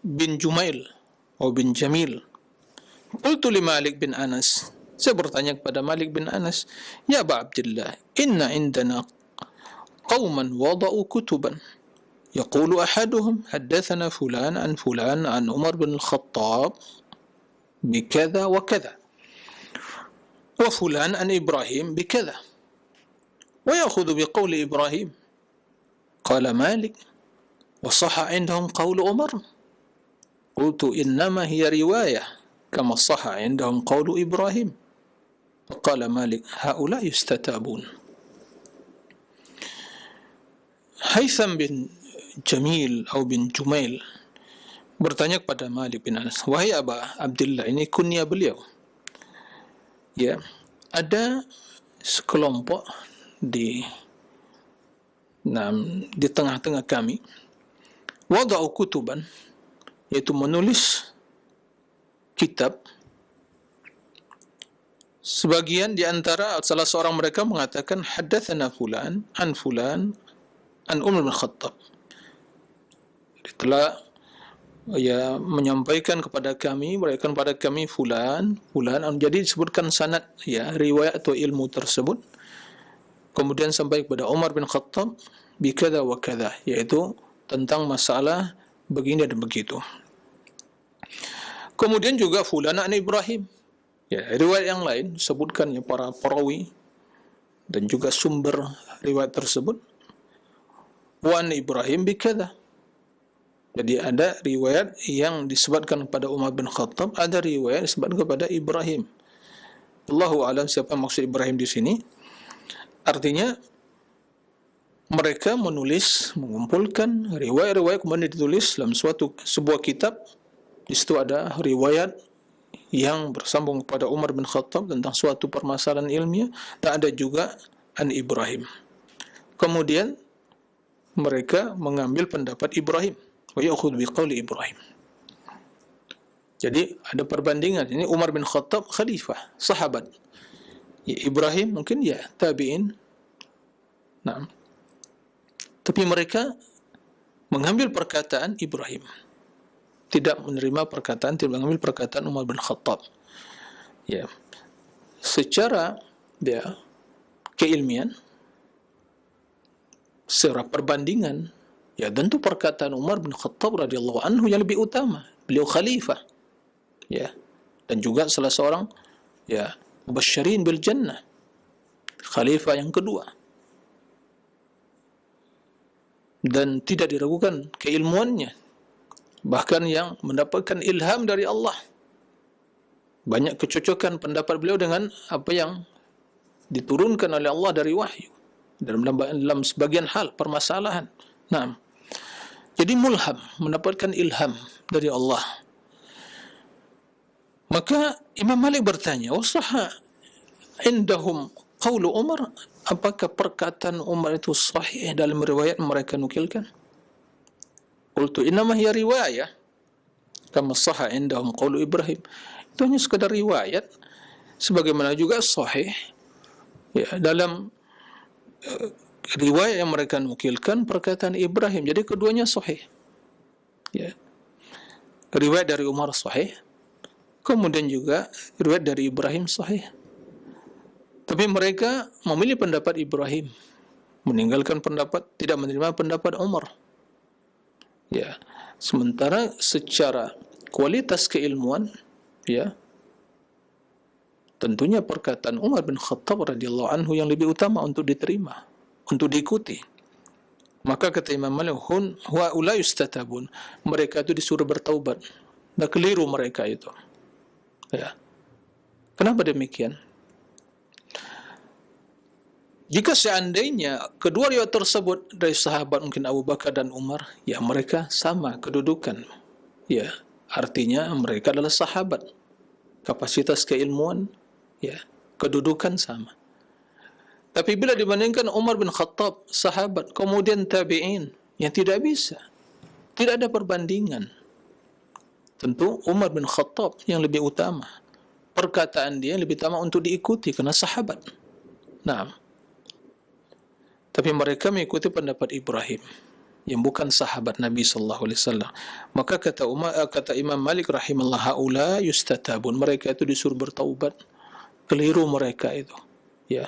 bin Jumail atau bin Jamil, qultu li Malik bin Anas, saya bertanya kepada Malik bin Anas, ya Aba Abdullah, inna indana qauman wada'u kutuban يقول أحدهم حدثنا فلان عن فلان عن عمر بن الخطاب بكذا وكذا وفلان عن إبراهيم بكذا ويأخذ بقول إبراهيم. قال مالك وصح عندهم قول عمر. قلت إنما هي رواية كما صح عندهم قول إبراهيم. فقال مالك هؤلاء يستتابون. Haytham bin Jamil atau bin Jumail bertanya kepada Malik bin Anas, wahai Aba Abdullah, ini kunyah beliau. Ya, ada sekelompok di tengah-tengah kami, wada'u kutuban, yaitu menulis kitab. Sebagian di antara salah seorang mereka mengatakan haddatsana fulan an fulan an Umar bin Khattab. Telah menyampaikan kepada kami, berikan kepada kami fulan, jadi disebutkan sanad, ya, riwayat atau ilmu tersebut. Kemudian sampai kepada Umar bin Khattab bikadza wa kadza, yaitu tentang masalah begini dan begitu. Kemudian juga fulan an Ibrahim, ya, riwayat yang lain disebutkan ya para perawi dan juga sumber riwayat tersebut, wa an Ibrahim bikadza. Jadi ada riwayat yang disebutkan kepada Umar bin Khattab, ada riwayat disebutkan kepada Ibrahim. Allahu a'lam siapa maksud Ibrahim di sini. Artinya mereka menulis, mengumpulkan riwayat-riwayat kemudian ditulis dalam sebuah kitab. Di situ ada riwayat yang bersambung kepada Umar bin Khattab tentang suatu permasalahan ilmiah, dan ada juga an Ibrahim. Kemudian mereka mengambil pendapat Ibrahim, wa ya'khudhu biqauli Ibrahim. Jadi ada perbandingan. Ini Umar bin Khattab khalifah, sahabat. Ya, Ibrahim mungkin ya tabi'in. Nah, tapi mereka mengambil perkataan Ibrahim, tidak menerima perkataan, tidak mengambil perkataan Umar bin Khattab. Ya, secara ya keilmian, secara perbandingan, ya tentu perkataan Umar bin Khattab radhiyallahu anhu yang lebih utama. Beliau khalifah, ya, dan juga salah seorang ya mubasysyirin bil jannah, khalifah yang kedua, dan tidak diragukan keilmuannya, bahkan yang mendapatkan ilham dari Allah. Banyak kecocokan pendapat beliau dengan apa yang diturunkan oleh Allah dari wahyu dalam sebagian hal permasalahan. Nah, jadi mulham, mendapatkan ilham dari Allah. Maka Imam Malik bertanya, "Wasahha indahum qaulu Umar?" Apakah perkataan Umar itu sahih dalam riwayat mereka nukilkan? Qultu innama hiya riwayah kama sahha indahum qaulu Ibrahim. Itu hanya sekadar riwayat, sebagaimana juga sahih ya dalam riwayat yang mereka nukilkan perkataan Ibrahim. Jadi keduanya sahih. Ya. Riwayat dari Umar sahih, kemudian juga riwayat dari Ibrahim sahih. Tapi mereka memilih pendapat Ibrahim, meninggalkan pendapat, tidak menerima pendapat Umar. Ya, sementara secara kualitas keilmuan, ya, tentunya perkataan Umar bin Khattab radhiyallahu anhu yang lebih utama untuk diterima, untuk diikuti. Maka kata Imam Malik, "Wa ulai yustatabun." Mereka itu disuruh bertaubat. Nah, keliru mereka itu. Ya. Kenapa demikian? Jika seandainya kedua riwayat tersebut dari sahabat mungkin Abu Bakar dan Umar, ya mereka sama kedudukan. Ya, artinya mereka adalah sahabat. Kapasitas keilmuan, ya, kedudukan sama. Tapi bila dibandingkan Umar bin Khattab, sahabat, kemudian tabi'in, yang tidak bisa. Tidak ada perbandingan. Tentu Umar bin Khattab yang lebih utama. Perkataan dia lebih utama untuk diikuti karena sahabat. Nah, tapi mereka mengikuti pendapat Ibrahim yang bukan sahabat Nabi sallallahu alaihi wasallam. Maka kata Imam Malik rahimahullah, haula yustatabun, mereka itu disuruh bertaubat. Keliru mereka itu. Ya,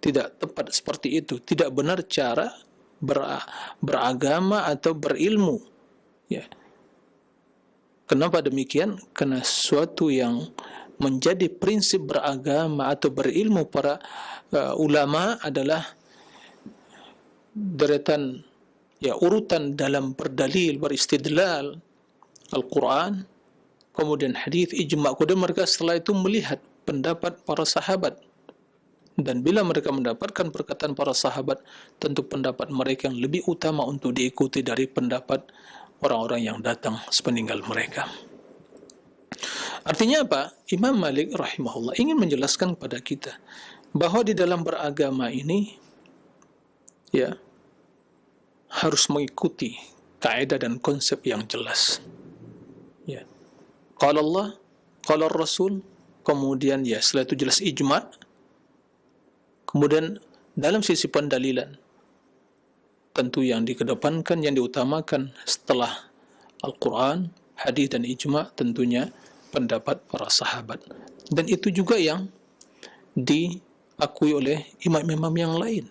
tidak tepat seperti itu, tidak benar cara beragama atau berilmu. Ya. Kenapa demikian? Karena sesuatu yang menjadi prinsip beragama atau berilmu para ulama adalah deretan, ya, urutan dalam berdalil, beristidlal Al-Quran, kemudian hadis, ijma', kemudian mereka setelah itu melihat pendapat para sahabat, dan bila mereka mendapatkan perkataan para sahabat, tentu pendapat mereka yang lebih utama untuk diikuti dari pendapat orang-orang yang datang sepeninggal mereka. Artinya apa? Imam Malik rahimahullah ingin menjelaskan kepada kita bahwa di dalam beragama ini, ya, harus mengikuti kaidah dan konsep yang jelas. Ya. Qala Allah, qala Rasul, kemudian ya setelah itu jelas ijma', kemudian dalam sisi pendalilan tentu yang dikedepankan, yang diutamakan setelah Al-Quran hadis dan ijma' tentunya pendapat para sahabat. Dan itu juga yang diakui oleh imam-imam yang lain.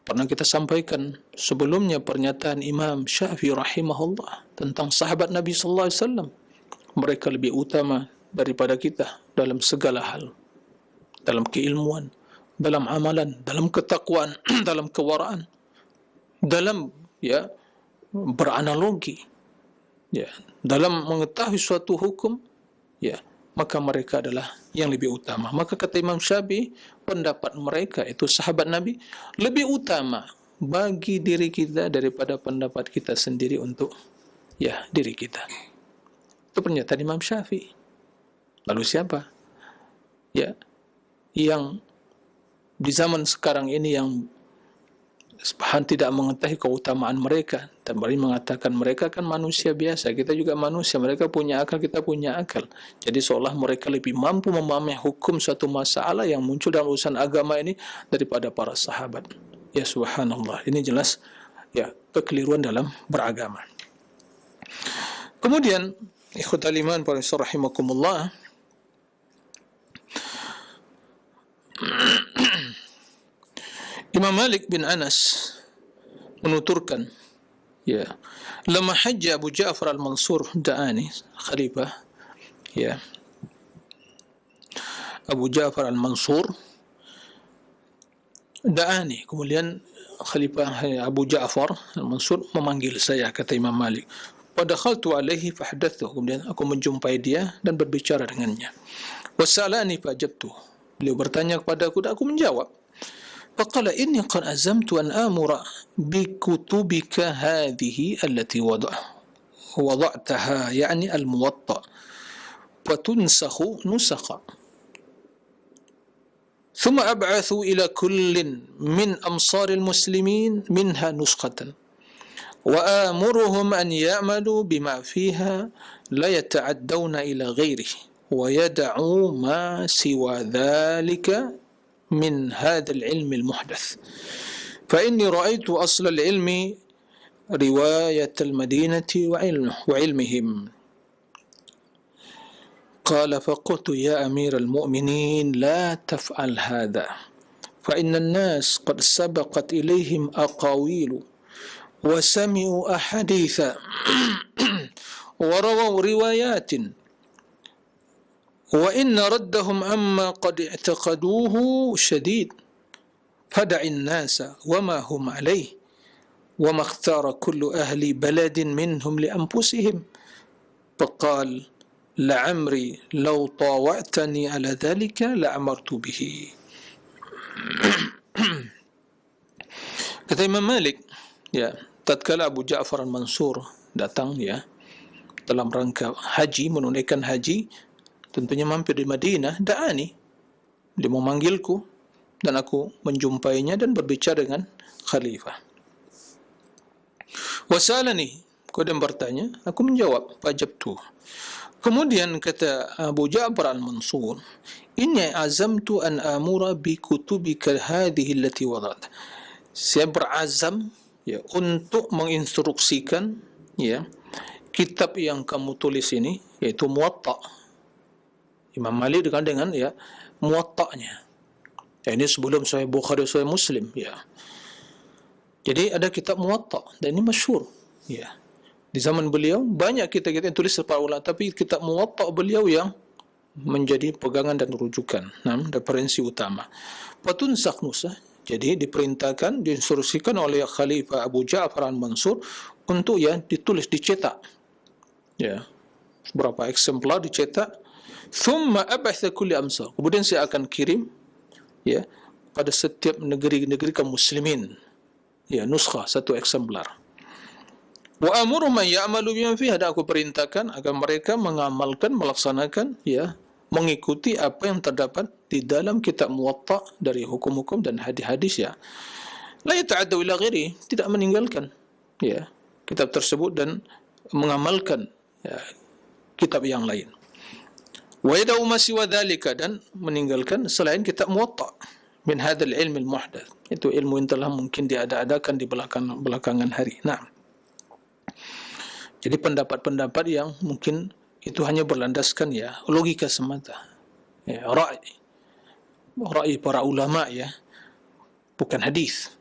Pernah kita sampaikan sebelumnya pernyataan Imam Syafi'i rahimahullah tentang sahabat Nabi sallallahu alaihi wasallam. Mereka lebih utama daripada kita dalam segala hal. Dalam keilmuan, dalam amalan, dalam ketakwaan, dalam kewaraan, dalam beranalogi, dalam mengetahui suatu hukum, maka mereka adalah yang lebih utama. Maka kata Imam Syafi'i, pendapat mereka itu sahabat Nabi lebih utama bagi diri kita daripada pendapat kita sendiri untuk diri kita. Itu pernyataan Imam Syafi'i. Lalu siapa yang di zaman sekarang ini yang tidak mengetahui keutamaan mereka dan baru mengatakan mereka kan manusia biasa, kita juga manusia, mereka punya akal, kita punya akal. Jadi seolah mereka lebih mampu memahami hukum suatu masalah yang muncul dalam urusan agama ini daripada para sahabat. Ya subhanallah, ini jelas kekeliruan dalam beragama. Kemudian ikhwatal iman para rahimakumullah, Imam Malik bin Anas menuturkan, lama haji Abu Ja'far al-Mansur da'ani, khalifah, Abu Ja'far al-Mansur da'ani, kemudian khalifah Abu Ja'far al-Mansur memanggil saya, kata Imam Malik. Padakhaltu alaihi fahdathu, kemudian aku menjumpai dia dan berbicara dengannya. Wasalani fajabtu, beliau bertanya kepada aku dan aku menjawab. Faqala inni qad azamtu an amura bi kutubika hadhihi allati wada'taha, yani al-muwatta, fatunsakhu nusakha, thumma ab'athu ila kullin min amsar al-muslimin minha nuskhatan wa amuruhum an ya'malu bima fiha la yata'addawna ila ghairihi wa yad'u ma siwa dhalika من هذا العلم المحدث فإني رأيت أصل العلم رواية المدينة وعلمهم. قال فقلت يا أمير المؤمنين لا تفعل هذا فإن الناس قد سبقت إليهم أقاويل وسمعوا أحاديث ورووا روايات وإن ردهم عما قد اعتقدوه شديد فدع الناس وما هم عليه وما اختار كل أهل بلد منهم لأنفسهم. فقال لعمري لو طاوعتني على ذلك لأمرت به. Kata Imam Malik, tatkala Abu Ja'far al-Mansur datang dalam rangka haji, menunaikan haji, tentunya mampir di Madinah, da'ani, dia memanggilku dan aku menjumpainya dan berbicara dengan khalifah. Wasalani, kemudian bertanya, aku menjawab, fajabtu. Kemudian kata Abu Ja'far al-Mansur, inni azamtu an amura bi kutubika hadhihi allati wadat. Saya berazam untuk menginstruksikan kitab yang kamu tulis ini, yaitu Muwatta. Imam Malik dengan Muwatta'nya. Ini sebelum Sahih Bukhari, Sahih Muslim. Jadi ada kitab Muwatta' dan ini masyhur. Di zaman beliau banyak kitab-kitab yang tulis para ulama, tapi kitab Muwatta' beliau yang menjadi pegangan dan rujukan, referensi utama. Fatunsak nusa, jadi diperintahkan, diinstruksikan oleh Khalifah Abu Ja'far al-Mansur untuk ditulis, dicetak. Berapa eksemplar dicetak. Thumma abatha kulli amsar, kemudian saya akan kirim pada setiap negeri-negeri kaum muslimin nuskha, satu eksemplar. Wa amuru man ya'malu bima fiha, dan aku perintahkan agar mereka mengamalkan, melaksanakan mengikuti apa yang terdapat di dalam kitab Muwatta dari hukum-hukum dan hadis-hadis. La yata'addu ila ghairi, tidak meninggalkan kitab tersebut dan mengamalkan kitab yang lain. Wa yada'u ma siwa dzalika, dan meninggalkan selain kitab Muwatta min hadzal ilm al-muhdath, itu ilmu yang telah mungkin diada-adakan di belakangan hari. Nah, Jadi pendapat-pendapat yang mungkin itu hanya berlandaskan ya logika semata, ya ra'i para ulama, ya, bukan hadis.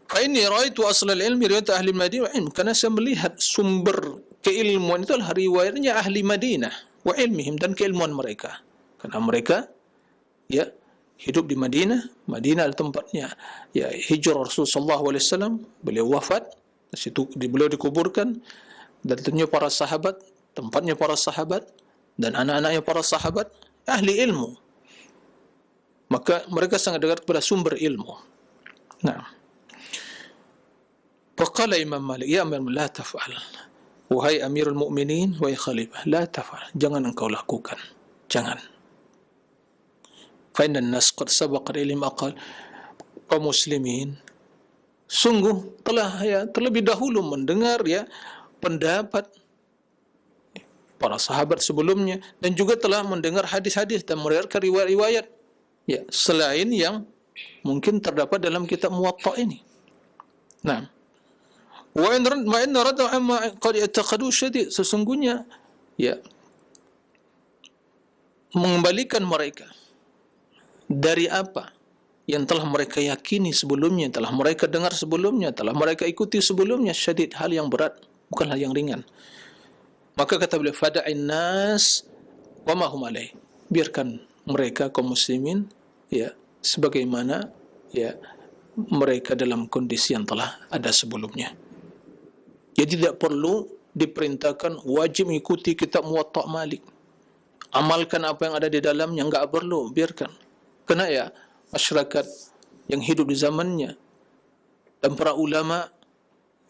Fa inni ra'aitu asal al-ilmi riwayat ahli Madinah wa ilm, karena saya melihat sumber keilmuan itu adalah riwayatnya ahli Madinah wa ilmihim, dan keilmuan mereka. Karena mereka ya hidup di Madinah. Madinah adalah tempatnya ya hijrah Rasulullah SAW. Beliau wafat, di situ beliau dikuburkan, dan tentunya para sahabat, tempatnya para sahabat dan anak-anaknya para sahabat ahli ilmu. Maka mereka sangat dekat kepada sumber ilmu. Nah, faqala Imam Malik, ya Amir, la taf'al. Wahai Amirul Mukminin, wahai Khalifah, la taf'al, jangan engkau lakukan, jangan. Fa inna an-nas qad sabaqa ilm aqal, kaum muslimin sungguh telah ya terlebih dahulu mendengar ya pendapat para sahabat sebelumnya, dan juga telah mendengar hadis-hadis dan meriwayatkan riwayat-riwayat ya selain yang mungkin terdapat dalam kitab Muwatta ini. Nah, wa in radu amma qad i'taqadu syadid, sesungguhnya ya mengembalikan mereka dari apa yang telah mereka yakini sebelumnya, telah mereka dengar sebelumnya, telah mereka ikuti sebelumnya, syadid, hal yang berat, bukan hal yang ringan. Maka kata beliau, fada'in nas wa ma hum alaih, biarkan mereka kaum muslimin ya sebagaimana ya mereka dalam kondisi yang telah ada sebelumnya. Jadi tidak perlu diperintahkan wajib mengikuti kitab Muwatta Malik, amalkan apa yang ada di dalamnya, enggak perlu, biarkan. Karena ya masyarakat yang hidup di zamannya dan para ulama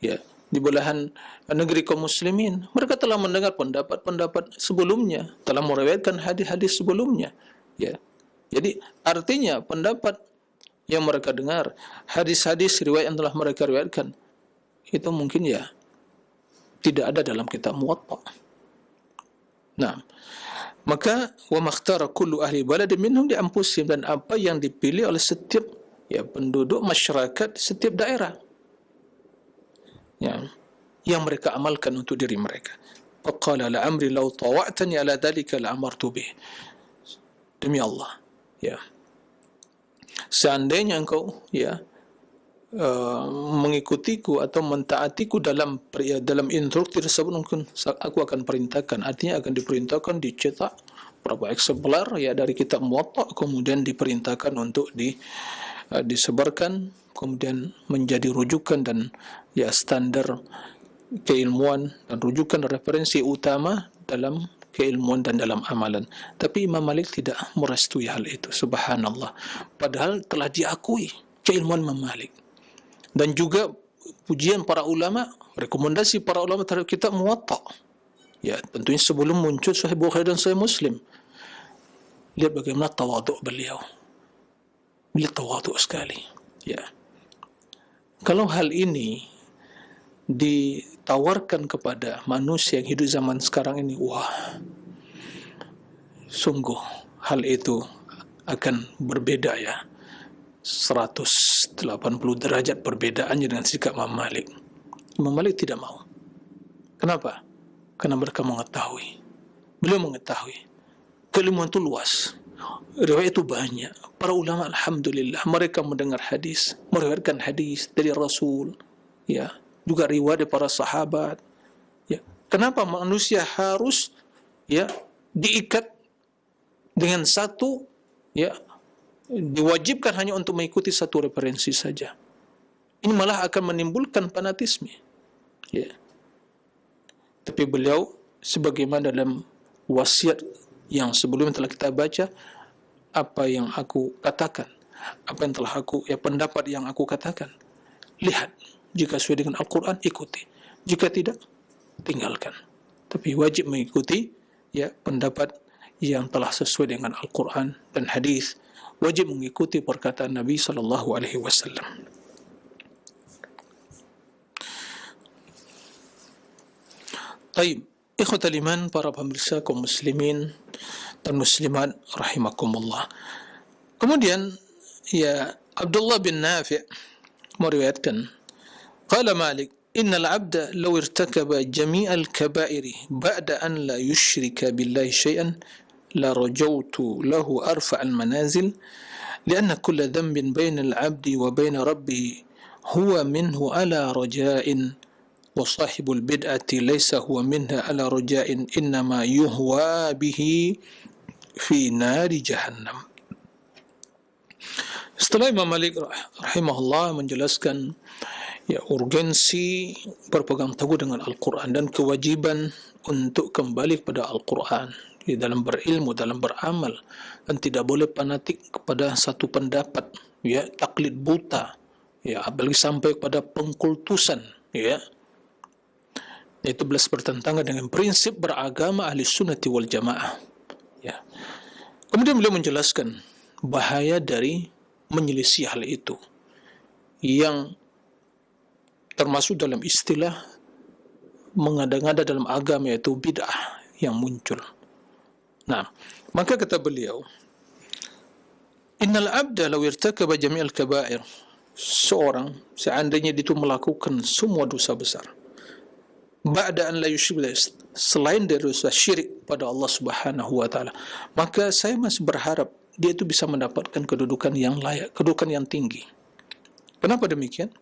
ya di belahan negeri kaum muslimin, mereka telah mendengar pendapat-pendapat sebelumnya, telah meriwayatkan hadis-hadis sebelumnya, ya. Jadi artinya pendapat yang mereka dengar, hadis-hadis riwayat yang telah mereka riwayatkan, itu mungkin ya tidak ada dalam kitab Muwatta. Nah, maka wa makhtara kullu ahli balad minhum li anfusihim, dan apa yang dipilih oleh setiap ya penduduk masyarakat setiap daerah ya yang mereka amalkan untuk diri mereka. Faqala la amri law tawa'tani ala dhalika la amartu bih, demi Allah ya, seandainya engkau ya mengikutiku atau mentaatiku dalam instruksi tersebut, mungkin aku akan perintahkan, artinya akan diperintahkan dicetak berapa eksemplar ya dari kitab Muwatta, kemudian diperintahkan untuk disebarkan, kemudian menjadi rujukan dan ya standar keilmuan dan rujukan referensi utama dalam keilmuan dan dalam amalan. Tapi Imam Malik tidak merestui hal itu, subhanallah, padahal telah diakui keilmuan Imam Malik. Dan juga pujian para ulama, rekomendasi para ulama terhadap kitab Muwatta. Ya, tentunya sebelum muncul Sahih Bukhari dan Sahih Muslim. Lihat bagaimana tawaduk beliau. Beliau tawaduk sekali. Ya. Kalau hal ini ditawarkan kepada manusia yang hidup zaman sekarang ini, wah, sungguh hal itu akan berbeda ya. 180 derajat perbedaannya dengan sikap Imam Malik. Imam Malik tidak mau. Kenapa? Karena mereka mengetahui. Beliau mengetahui keilmuan itu luas, riwayat itu banyak. Para ulama alhamdulillah mereka mendengar hadis, meriwayatkan hadis dari Rasul, ya, juga riwayat dari para sahabat. Ya, kenapa manusia harus ya diikat dengan satu ya, diwajibkan hanya untuk mengikuti satu referensi saja? Ini malah akan menimbulkan fanatisme. Ya. Tapi beliau sebagaimana dalam wasiat yang sebelumnya telah kita baca, apa yang aku katakan, apa yang telah aku pendapat yang aku katakan, lihat, jika sesuai dengan Al-Quran ikuti, jika tidak tinggalkan. Tapi wajib mengikuti ya pendapat yang telah sesuai dengan Al-Quran dan hadis. Wajib mengikuti perkataan Nabi sallallahu alaihi wasallam. Baik, ikhwatal iman, para pemirsa kaum muslimin dan muslimat rahimakumullah. Kemudian ya Abdullah bin Nafi' meriwayatkan, qala Malik, innal 'abda law irtakaba jami'al kaba'iri ba'da an la yushrika billahi syai'an la rajawtu lahu arfa'al manazil lianna kulla dhanbin bainal 'abdi wa bain rabbih huwa minhu ala raja'in wa sahibul bid'ati laysa huwa minha ala raja'in innama yuhwa bihi fi nari jahannam. Setelah Imam Malik rahimahullah menjelaskan urgensi berpegang teguh dengan Al-Quran dan kewajiban untuk kembali kepada Al-Quran di dalam berilmu, dalam beramal, dan tidak boleh fanatik kepada satu pendapat, taklid buta, apalagi sampai kepada pengkultusan, itu belas bertentangan dengan prinsip beragama ahli sunnati wal jamaah. Kemudian beliau menjelaskan bahaya dari menyelisih hal itu, yang termasuk dalam istilah mengada-ngada dalam agama, yaitu bid'ah yang muncul. Nah, maka kata beliau, innal abda law irtakaba jami'al kaba'ir, seorang seandainya itu melakukan semua dosa besar, ba'da an la yusyrik, selain dari dosa syirik pada Allah Subhanahu wa taala, maka saya masih berharap dia itu bisa mendapatkan kedudukan yang layak, kedudukan yang tinggi. Kenapa demikian?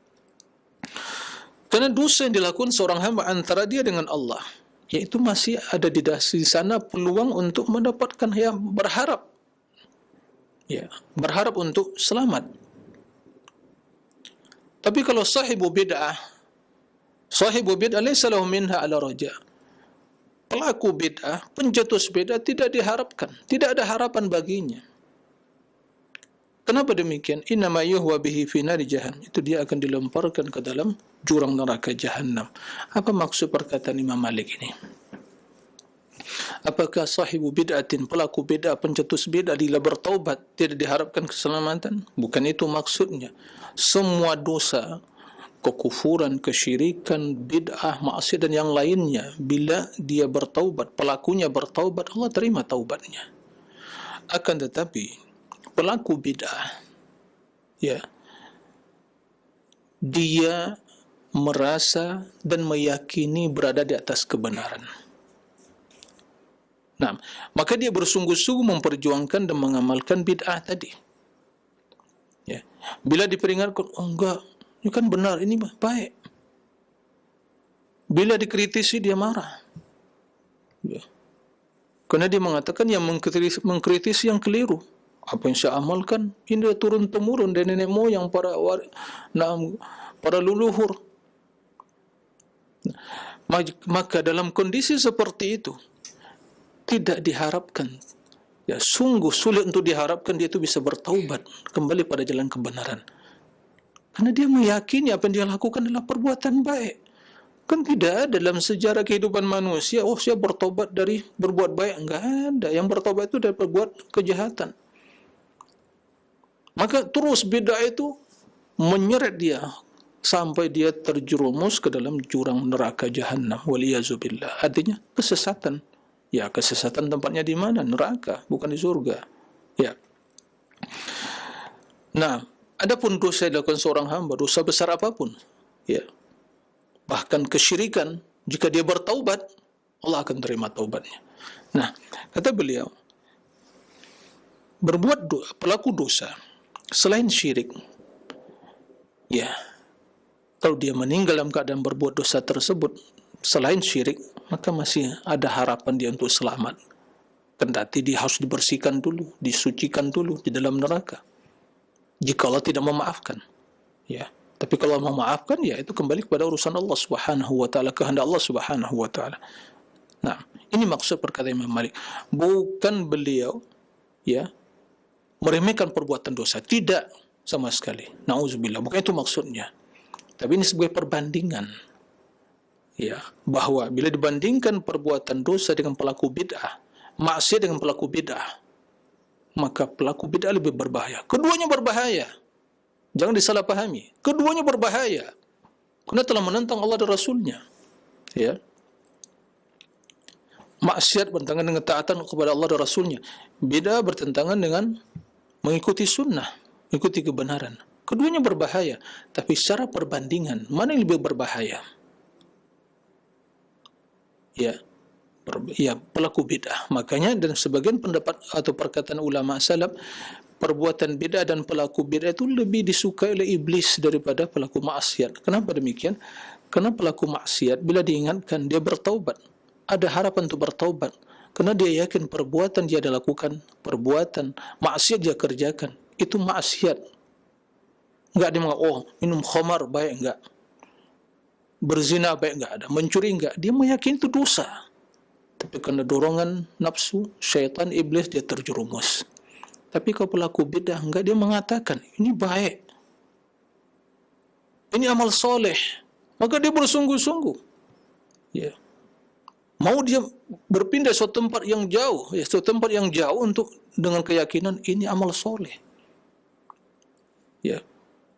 Karena dosa yang dilakukan seorang hamba antara dia dengan Allah, yaitu masih ada di sana peluang untuk mendapatkan yang berharap, berharap untuk selamat. Tapi kalau sahibu bid'ah laysa lahu minha ala raja, pelaku bid'ah, pencetus bid'ah tidak diharapkan, tidak ada harapan baginya. Kenapa demikian? Innama yuhwa bihi fi nari jahannam, itu dia akan dilemparkan ke dalam jurang neraka jahannam. Apa maksud perkataan Imam Malik ini? Apakah sahibu bid'atin, pelaku bid'ah, pencetus bid'ah, bila bertaubat tidak diharapkan keselamatan? Bukan itu maksudnya. Semua dosa, kekufuran, kesyirikan, bid'ah, maksiat dan yang lainnya, bila dia bertaubat, pelakunya bertaubat, Allah terima taubatnya. Akan tetapi pelaku bid'ah, dia merasa dan meyakini berada di atas kebenaran. Nah, maka dia bersungguh-sungguh memperjuangkan dan mengamalkan bid'ah tadi. Bila diperingatkan, oh enggak, ini kan benar, ini baik. Bila dikritisi, dia marah. Karena dia mengatakan yang mengkritisi yang keliru. Apa yang saya amalkan ini turun-temurun dari nenek moyang para leluhur. Maka dalam kondisi seperti itu tidak diharapkan, sungguh sulit untuk diharapkan dia itu bisa bertaubat kembali pada jalan kebenaran, karena dia meyakini apa yang dia lakukan adalah perbuatan baik. Kan tidak ada dalam sejarah kehidupan manusia, saya bertobat dari berbuat baik. Enggak ada. Yang bertobat itu dari berbuat kejahatan. Maka terus bid'ah itu menyeret dia sampai dia terjerumus ke dalam jurang neraka jahannam, waliyazubillah. Artinya kesesatan. Kesesatan tempatnya di mana? Neraka, bukan di surga. Nah, adapun dosa yang dilakukan seorang hamba, dosa besar apapun, bahkan kesyirikan, jika dia bertaubat, Allah akan terima taubatnya. Nah, kata beliau, pelaku dosa selain syirik, kalau dia meninggal dalam keadaan berbuat dosa tersebut selain syirik, maka masih ada harapan dia untuk selamat. Kendati dia harus dibersihkan dulu, disucikan dulu di dalam neraka, jika Allah tidak memaafkan. Tapi kalau Allah memaafkan, itu kembali kepada urusan Allah Subhanahu wa taala, kehendak Allah Subhanahu wa taala. Nah, ini maksud perkataan Imam Malik. Bukan beliau meremehkan perbuatan dosa, tidak sama sekali. Nauzubillah, bukan itu maksudnya. Tapi ini sebagai perbandingan. Bahwa bila dibandingkan perbuatan dosa dengan pelaku bid'ah, maksiat dengan pelaku bid'ah, maka pelaku bid'ah lebih berbahaya. Keduanya berbahaya. Jangan disalahpahami. Keduanya berbahaya. Karena telah menentang Allah dan Rasulnya. Maksiat bertentangan dengan taatan kepada Allah dan Rasulnya. Bid'ah bertentangan dengan mengikuti sunnah, mengikuti kebenaran. Keduanya berbahaya. Tapi secara perbandingan, mana yang lebih berbahaya? ya, pelaku bid'ah. Makanya dan sebagian pendapat atau perkataan ulama salaf, perbuatan bid'ah dan pelaku bid'ah itu lebih disukai oleh iblis daripada pelaku maksiat. Kenapa demikian? Karena pelaku maksiat bila diingatkan dia bertaubat, ada harapan untuk bertaubat. Karena dia yakin perbuatan dia lakukan, perbuatan maksiat dia kerjakan, itu maksiat. Enggak dia mengatakan, oh minum khamar baik, enggak. Berzina baik, enggak ada. Mencuri enggak. Dia meyakini itu dosa. Tapi karena dorongan nafsu, syaitan, iblis, dia terjerumus. Tapi kalau pelaku bid'ah enggak, dia mengatakan ini baik, ini amal soleh, maka dia bersungguh-sungguh. Ya, mau dia berpindah suatu tempat yang jauh, suatu tempat yang jauh untuk dengan keyakinan ini amal soleh. Ya,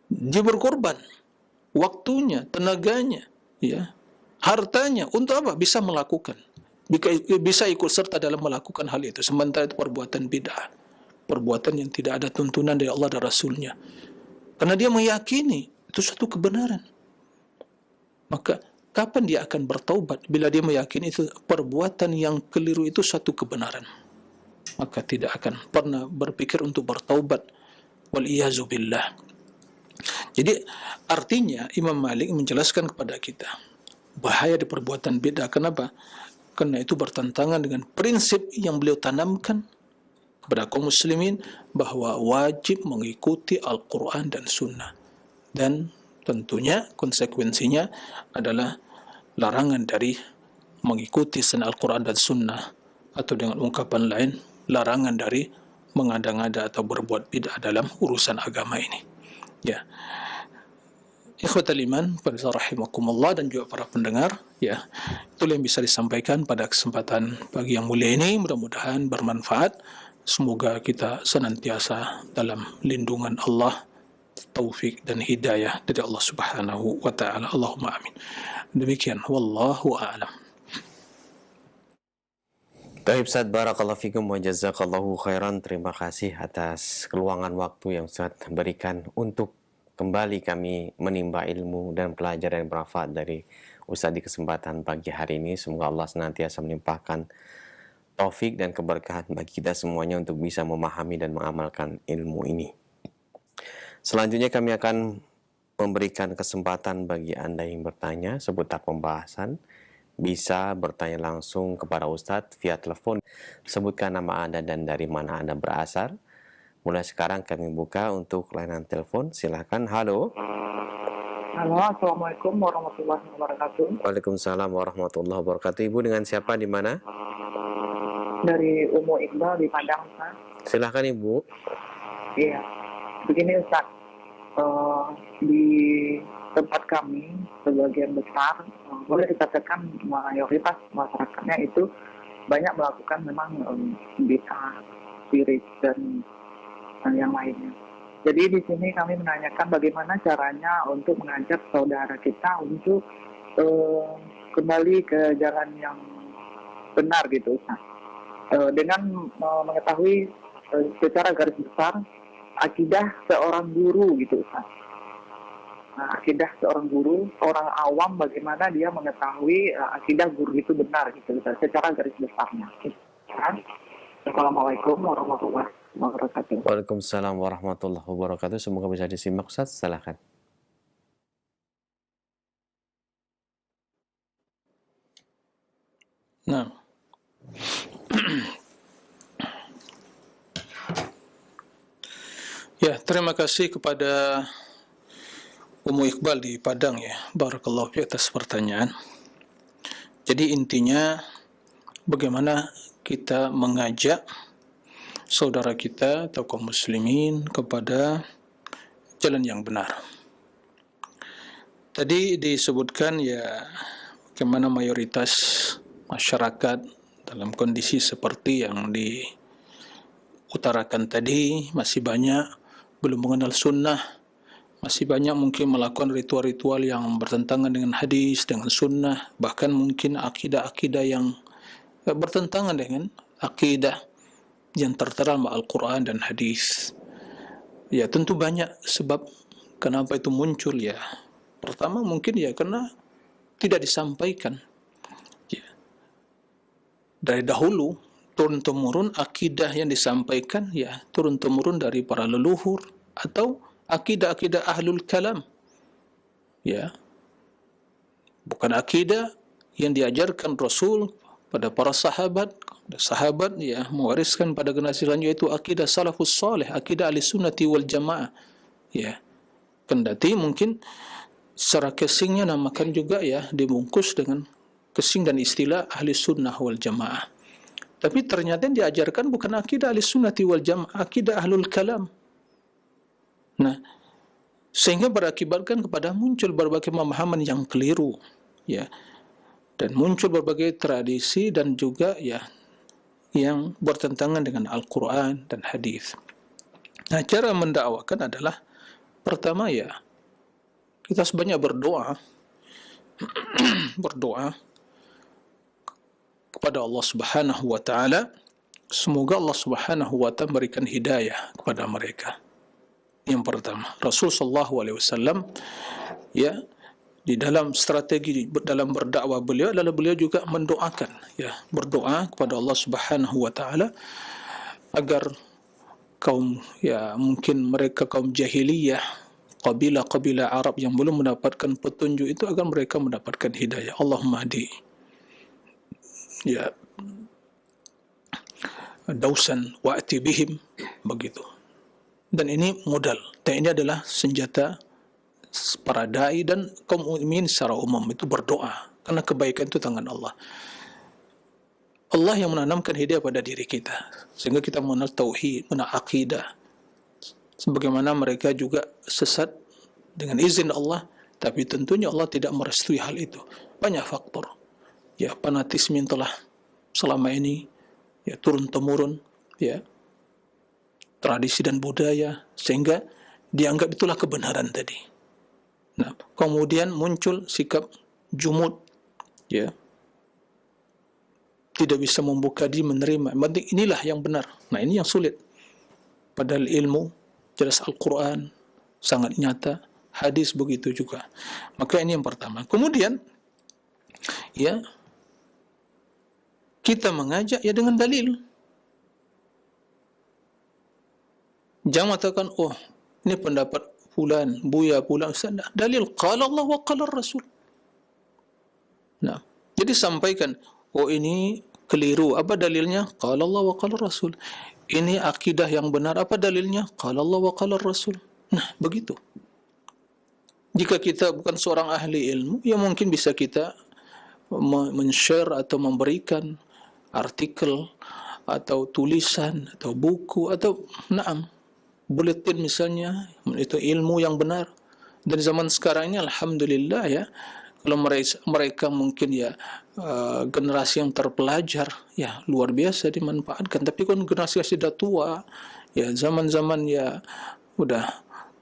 dia berkorban waktunya, tenaganya, ya, hartanya untuk apa? Bisa melakukan, bisa ikut serta dalam melakukan hal itu. Sementara itu perbuatan bid'ah, perbuatan yang tidak ada tuntunan dari Allah dan Rasulnya. Karena dia meyakini itu suatu kebenaran. Maka kapan dia akan bertaubat? Bila dia meyakini itu perbuatan yang keliru itu suatu kebenaran, maka tidak akan pernah berpikir untuk bertaubat. Wal-iyazu billah. Jadi artinya Imam Malik menjelaskan kepada kita bahaya di perbuatan bid'ah. Kenapa? Karena itu bertentangan dengan prinsip yang beliau tanamkan kepada kaum muslimin, bahwa wajib mengikuti Al-Quran dan Sunnah. Dan tentunya konsekuensinya adalah larangan dari mengikuti selain Al-Quran dan Sunnah, atau dengan ungkapan lain, larangan dari mengada-ngada atau berbuat bid'ah dalam urusan agama ini. Ya, ikhwatal iman, rahimakumullah, dan juga para pendengar, ya, itulah yang bisa disampaikan pada kesempatan pagi yang mulia ini. Mudah-mudahan bermanfaat. Semoga kita senantiasa dalam lindungan Allah, taufik dan hidayah dari Allah Subhanahu wa taala. Allahumma amin. Demikian, wallahu a'lam. Baik Ustaz, barakallahu fikum wa jazakallahu khairan. Terima kasih atas keluangan waktu yang Ustaz berikan untuk kembali kami menimba ilmu dan pelajaran yang bermanfaat dari Ustaz di kesempatan pagi hari ini. Semoga Allah senantiasa melimpahkan taufik dan keberkahan bagi kita semuanya untuk bisa memahami dan mengamalkan ilmu ini. Selanjutnya kami akan memberikan kesempatan bagi Anda yang bertanya seputar pembahasan. Bisa bertanya langsung kepada Ustadz via telepon. Sebutkan nama Anda dan dari mana Anda berasal. Mulai sekarang kami buka untuk layanan telepon. Silakan. Halo. Halo, assalamualaikum warahmatullahi wabarakatuh. Waalaikumsalam warahmatullahi wabarakatuh. Ibu dengan siapa, di mana? Dari Umu Iqbal di Padang, Ustaz. Silakan Ibu. Iya, begini Ustaz. Di tempat kami sebagian besar, boleh dikatakan mayoritas masyarakatnya itu banyak melakukan memang bid'ah, syirik dan yang lainnya. Jadi di sini kami menanyakan bagaimana caranya untuk mengajak saudara kita untuk kembali ke jalan yang benar gitu, Ustaz. Dengan mengetahui secara garis besar akidah seorang guru gitu, Ustaz. Nah, akidah seorang guru, orang awam bagaimana dia mengetahui akidah guru itu benar gitu, secara garis besarnya. Assalamualaikum warahmatullahi wabarakatuh. Waalaikumsalam warahmatullahi wabarakatuh. Semoga bisa disimak Ustaz. Silakan. Nah, ya, terima kasih kepada Umu Iqbal di Padang, ya. Barakallahu fi atas pertanyaan. Jadi intinya bagaimana kita mengajak saudara kita atau kaum muslimin kepada jalan yang benar. Tadi disebutkan ya bagaimana mayoritas masyarakat dalam kondisi seperti yang diutarakan tadi, masih banyak belum mengenal sunnah, masih banyak mungkin melakukan ritual-ritual yang bertentangan dengan hadis, dengan sunnah, bahkan mungkin akidah-akidah yang bertentangan dengan akidah yang tertera dalam Al-Quran dan hadis. Ya, tentu banyak sebab kenapa itu muncul, ya. Pertama mungkin ya karena tidak disampaikan. Ya. dari dahulu turun-temurun akidah yang disampaikan ya turun-temurun dari para leluhur atau akidah-akidah ahlul kalam, ya, bukan akidah yang diajarkan Rasul pada para sahabat ya mewariskan pada generasi selanjutnya, itu akidah salafus salih, akidah ahli sunnati wal jamaah, ya. Kendati mungkin secara casingnya namakan juga ya dibungkus dengan casing dan istilah ahli sunnah wal jamaah, tapi ternyata yang diajarkan bukan akidah ahli sunnati wal jamaah, akidah ahlul kalam. Nah, sehingga berakibatkan kepada muncul berbagai pemahaman yang keliru, ya, dan muncul berbagai tradisi dan juga ya yang bertentangan dengan Al-Quran dan hadis. Nah, cara mendakwakan adalah pertama ya kita sebanyak berdoa berdoa kepada Allah Subhanahu wa taala, semoga Allah Subhanahu wa taala memberikan hidayah kepada mereka. Yang pertama, Rasul sallallahu alaihi wasallam ya di dalam strategi dalam berdakwah beliau adalah beliau juga mendoakan, ya, berdoa kepada Allah Subhanahu wa taala agar kaum ya mungkin mereka kaum jahiliyah, kabilah-kabilah Arab yang belum mendapatkan petunjuk itu agar mereka mendapatkan hidayah. Allahumma hadi ya dausan wa'ti bihim, begitu. Dan ini modal, dan ini adalah senjata para dai dan kaum mukminin secara umum, itu berdoa, karena kebaikan itu tangan Allah. Allah yang menanamkan hidayah pada diri kita sehingga kita mengenal tauhid, mengenal akidah. Sebagaimana mereka juga sesat dengan izin Allah, tapi tentunya Allah tidak merestui hal itu. Banyak faktor, ya, fanatisme yang telah selama ini ya turun temurun, ya, tradisi dan budaya, sehingga dianggap itulah kebenaran tadi. Nah, kemudian muncul sikap jumud, ya, tidak bisa membuka diri menerima. Penting inilah yang benar. Nah, ini yang sulit. Padahal ilmu jelas Al-Quran sangat nyata, hadis begitu juga. Maka ini yang pertama. Kemudian, ya, kita mengajak ya dengan dalil. Jangan mengatakan, oh, ini pendapat fulan, buya fulan, dalil qala Allah wa qala Rasul. Nah, jadi sampaikan, oh ini keliru, apa dalilnya? Qala Allah wa qala Rasul. Ini akidah yang benar, apa dalilnya? Qala Allah wa qala Rasul. Nah, begitu. Jika kita bukan seorang ahli ilmu, ya mungkin bisa kita men-share atau memberikan artikel atau tulisan atau buku atau buletin misalnya, itu ilmu yang benar. Dan zaman sekarang ini alhamdulillah ya, kalau mereka mungkin ya generasi yang terpelajar ya luar biasa dimanfaatkan. Tapi kan generasi yang sudah tua ya, zaman-zaman ya udah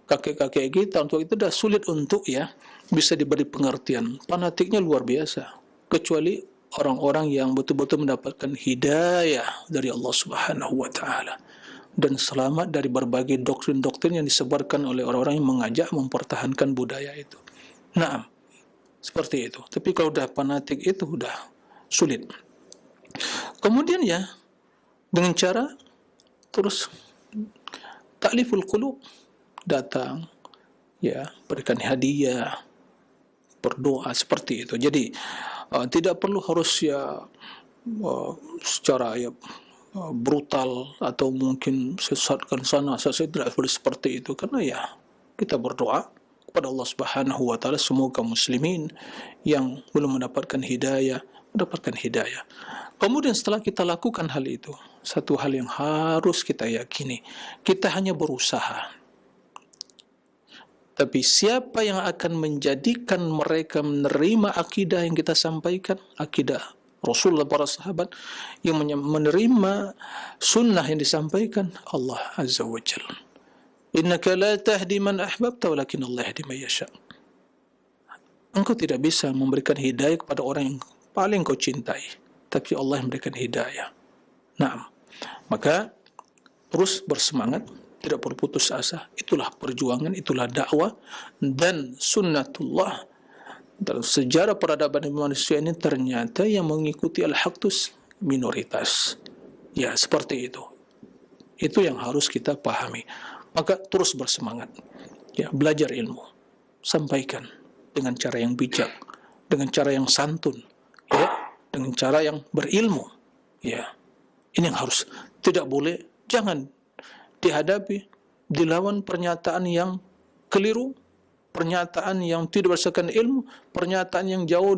kakek-kakek kita, untuk itu sudah sulit untuk ya bisa diberi pengertian. Fanatiknya luar biasa, kecuali orang-orang yang betul-betul mendapatkan hidayah dari Allah Subhanahu wa taala dan selamat dari berbagai doktrin-doktrin yang disebarkan oleh orang-orang yang mengajak mempertahankan budaya itu. Nah, seperti itu. Tapi kalau sudah fanatik itu sudah sulit. Kemudian ya, dengan cara terus ta'liful qulub, datang, ya, berikan hadiah, berdoa, seperti itu. Jadi tidak perlu harus ya secara ya brutal atau mungkin sesatkan sana, saya tidak boleh seperti itu, karena ya kita berdoa kepada Allah Subhanahu wa taala semoga muslimin yang belum mendapatkan hidayah mendapatkan hidayah. Kemudian setelah kita lakukan hal itu, satu hal yang harus kita yakini, kita hanya berusaha. Tapi siapa yang akan menjadikan mereka menerima akidah yang kita sampaikan, akidah Rasulullah, para sahabat yang menerima sunnah yang disampaikan, Allah Azza wa Jalla. Innaka la tahdi man ahbabta walakin Allah yahdi man yasha. Engkau tidak bisa memberikan hidayah kepada orang yang paling kau cintai, tapi Allah yang memberikan hidayah. Nah, maka terus bersemangat, tidak perlu putus asa. Itulah perjuangan, itulah dakwah, dan sunnatullah. Dalam sejarah peradaban manusia ini ternyata yang mengikuti al-haq itu minoritas. Ya, seperti itu. Itu yang harus kita pahami. Maka terus bersemangat. Ya, belajar ilmu. Sampaikan dengan cara yang bijak, dengan cara yang santun, ya, dengan cara yang berilmu. Ya. Ini yang harus, tidak boleh, jangan dihadapi, dilawan pernyataan yang keliru, pernyataan yang tidak berdasarkan ilmu, pernyataan yang jauh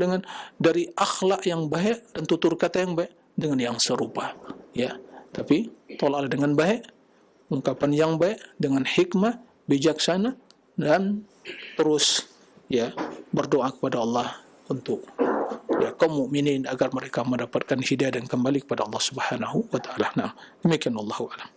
dari akhlak yang baik dan tutur kata yang baik dengan yang serupa. Ya, tapi tolaklah dengan baik, ungkapan yang baik dengan hikmah, bijaksana, dan terus ya berdoa kepada Allah untuk ya kaum mukminin agar mereka mendapatkan hidayah dan kembali kepada Allah Subhanahu wa taala. Nah, demikian Allahu a'lam.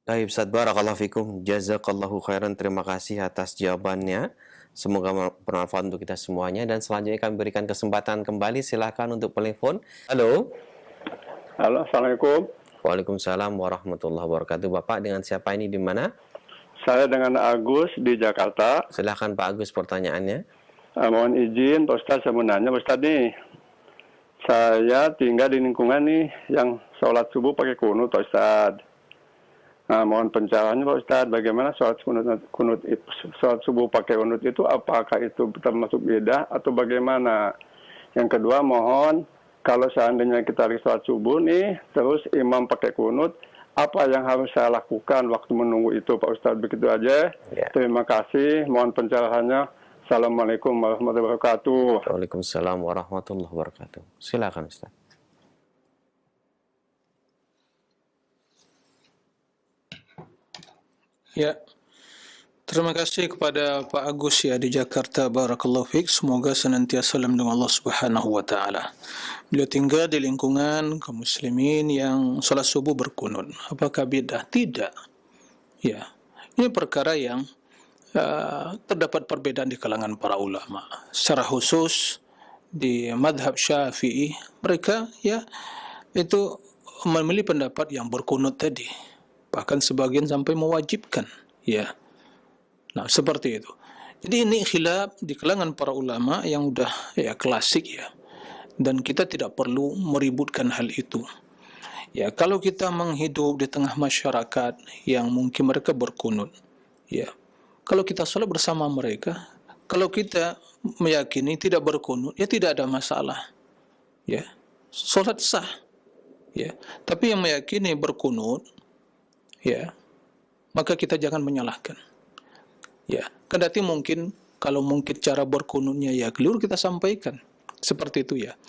Baik, Ustaz, barakallahu fikum. Jazakallahu khairan. Terima kasih atas jawabannya. Semoga bermanfaat untuk kita semuanya. Dan selanjutnya kami berikan kesempatan kembali. Silakan untuk telepon. Halo. Halo, Assalamualaikum. Waalaikumsalam warahmatullahi wabarakatuh. Bapak dengan siapa ini, di mana? Saya dengan Agus di Jakarta. Silakan Pak Agus pertanyaannya. Mohon izin Pak Ustadz, saya mau nanya Pak Ustadz nih. Saya tinggal di lingkungan nih yang sholat subuh pakai kunut Pak Ustadz. Nah, mohon pencerahannya Pak Ustadz, bagaimana sholat subuh pakai kunut itu, apakah itu termasuk beda atau bagaimana? Yang kedua, mohon kalau seandainya kita lagi sholat subuh nih, terus imam pakai kunut, apa yang harus saya lakukan waktu menunggu itu Pak Ustadz? Begitu aja. Ya. Terima kasih, mohon pencerahannya. Assalamualaikum warahmatullahi wabarakatuh. Waalaikumsalam warahmatullahi wabarakatuh. Silakan Ustaz. Ya, terima kasih kepada Pak Agus ya di Jakarta. Barakallahu fiik. Semoga senantiasa dalam lindungan Allah Subhanahu wa taala. Beliau tinggal di lingkungan kaum muslimin yang salat subuh berkunut. Apakah bid'ah? Tidak. Ya. Ini perkara yang terdapat perbedaan di kalangan para ulama. Secara khusus di madhab Syafi'i, mereka ya itu memilih pendapat yang berkunut tadi. Bahkan sebagian sampai mewajibkan, ya. Nah, seperti itu. Jadi ini khilaf di kalangan para ulama yang udah ya klasik ya. Dan kita tidak perlu meributkan hal itu. Ya, kalau kita menghidup di tengah masyarakat yang mungkin mereka berkunut, ya. Kalau kita sholat bersama mereka, kalau kita meyakini tidak berkunut, ya tidak ada masalah. Ya, sholat sah. Ya, tapi yang meyakini berkunut, ya, maka kita jangan menyalahkan. Ya, kendati mungkin kalau mungkin cara berkunutnya ya keliru, kita sampaikan seperti itu ya.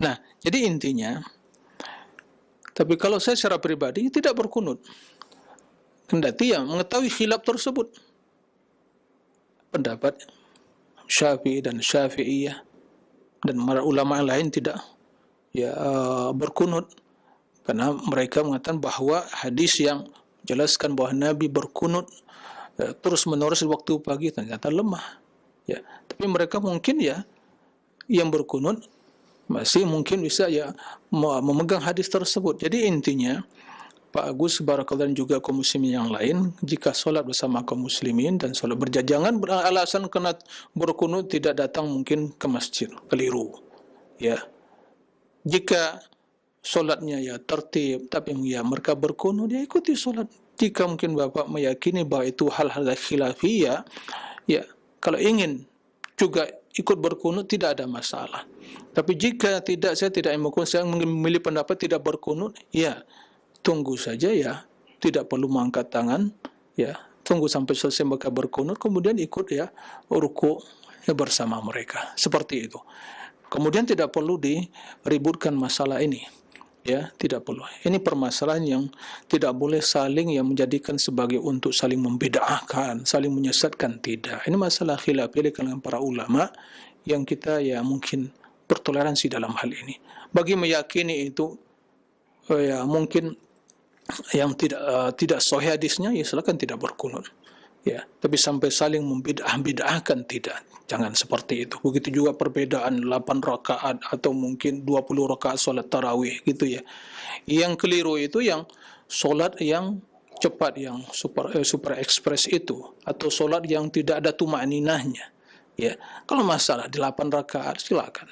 Nah, jadi intinya, tapi kalau saya secara pribadi tidak berkunut, kendati ya mengetahui khilaf tersebut, pendapat Syafi'i dan Syafi'iyah dan para ulama lain tidak ya berkunut, karena mereka mengatakan bahwa hadis yang menjelaskan bahwa Nabi berkunut terus menerus di waktu pagi ternyata lemah. Ya, tapi mereka mungkin ya yang berkunut masih mungkin bisa ya memegang hadis tersebut. Jadi intinya Pak Agus barakallahu dan juga kaum muslimin yang lain, jika sholat bersama kaum muslimin dan sholat berjajangan beralasan kena berkunut tidak datang mungkin ke masjid, keliru. Ya, jika sholatnya ya tertib, tapi ya mereka berkunut, ya ikuti sholat. Jika mungkin Bapak meyakini bahwa itu hal-hal khilafiyah, ya kalau ingin juga ikut berkunut tidak ada masalah. Tapi jika tidak, saya tidak saya memilih pendapat tidak berkunut, ya tunggu saja ya, tidak perlu mengangkat tangan, ya tunggu sampai selesai mereka berkunut, kemudian ikut ya ruku ya, bersama mereka, seperti itu. Kemudian tidak perlu diributkan masalah ini, ya tidak perlu. Ini permasalahan yang tidak boleh saling yang menjadikan sebagai untuk saling membedahkan, saling menyesatkan, tidak. Ini masalah khilaf di kalangan para ulama yang kita ya mungkin bertoleransi dalam hal ini. Bagi meyakini itu ya mungkin yang tidak sahih hadisnya, ya silakan tidak berkunut. Ya, tapi sampai saling membid'ahkan tidak. Jangan seperti itu. Begitu juga perbedaan 8 rakaat atau mungkin 20 rakaat salat tarawih gitu ya. Yang keliru itu yang salat yang cepat, yang super ekspres itu, atau salat yang tidak ada tuma'ninahnya. Ya, kalau masalah di 8 rakaat silakan.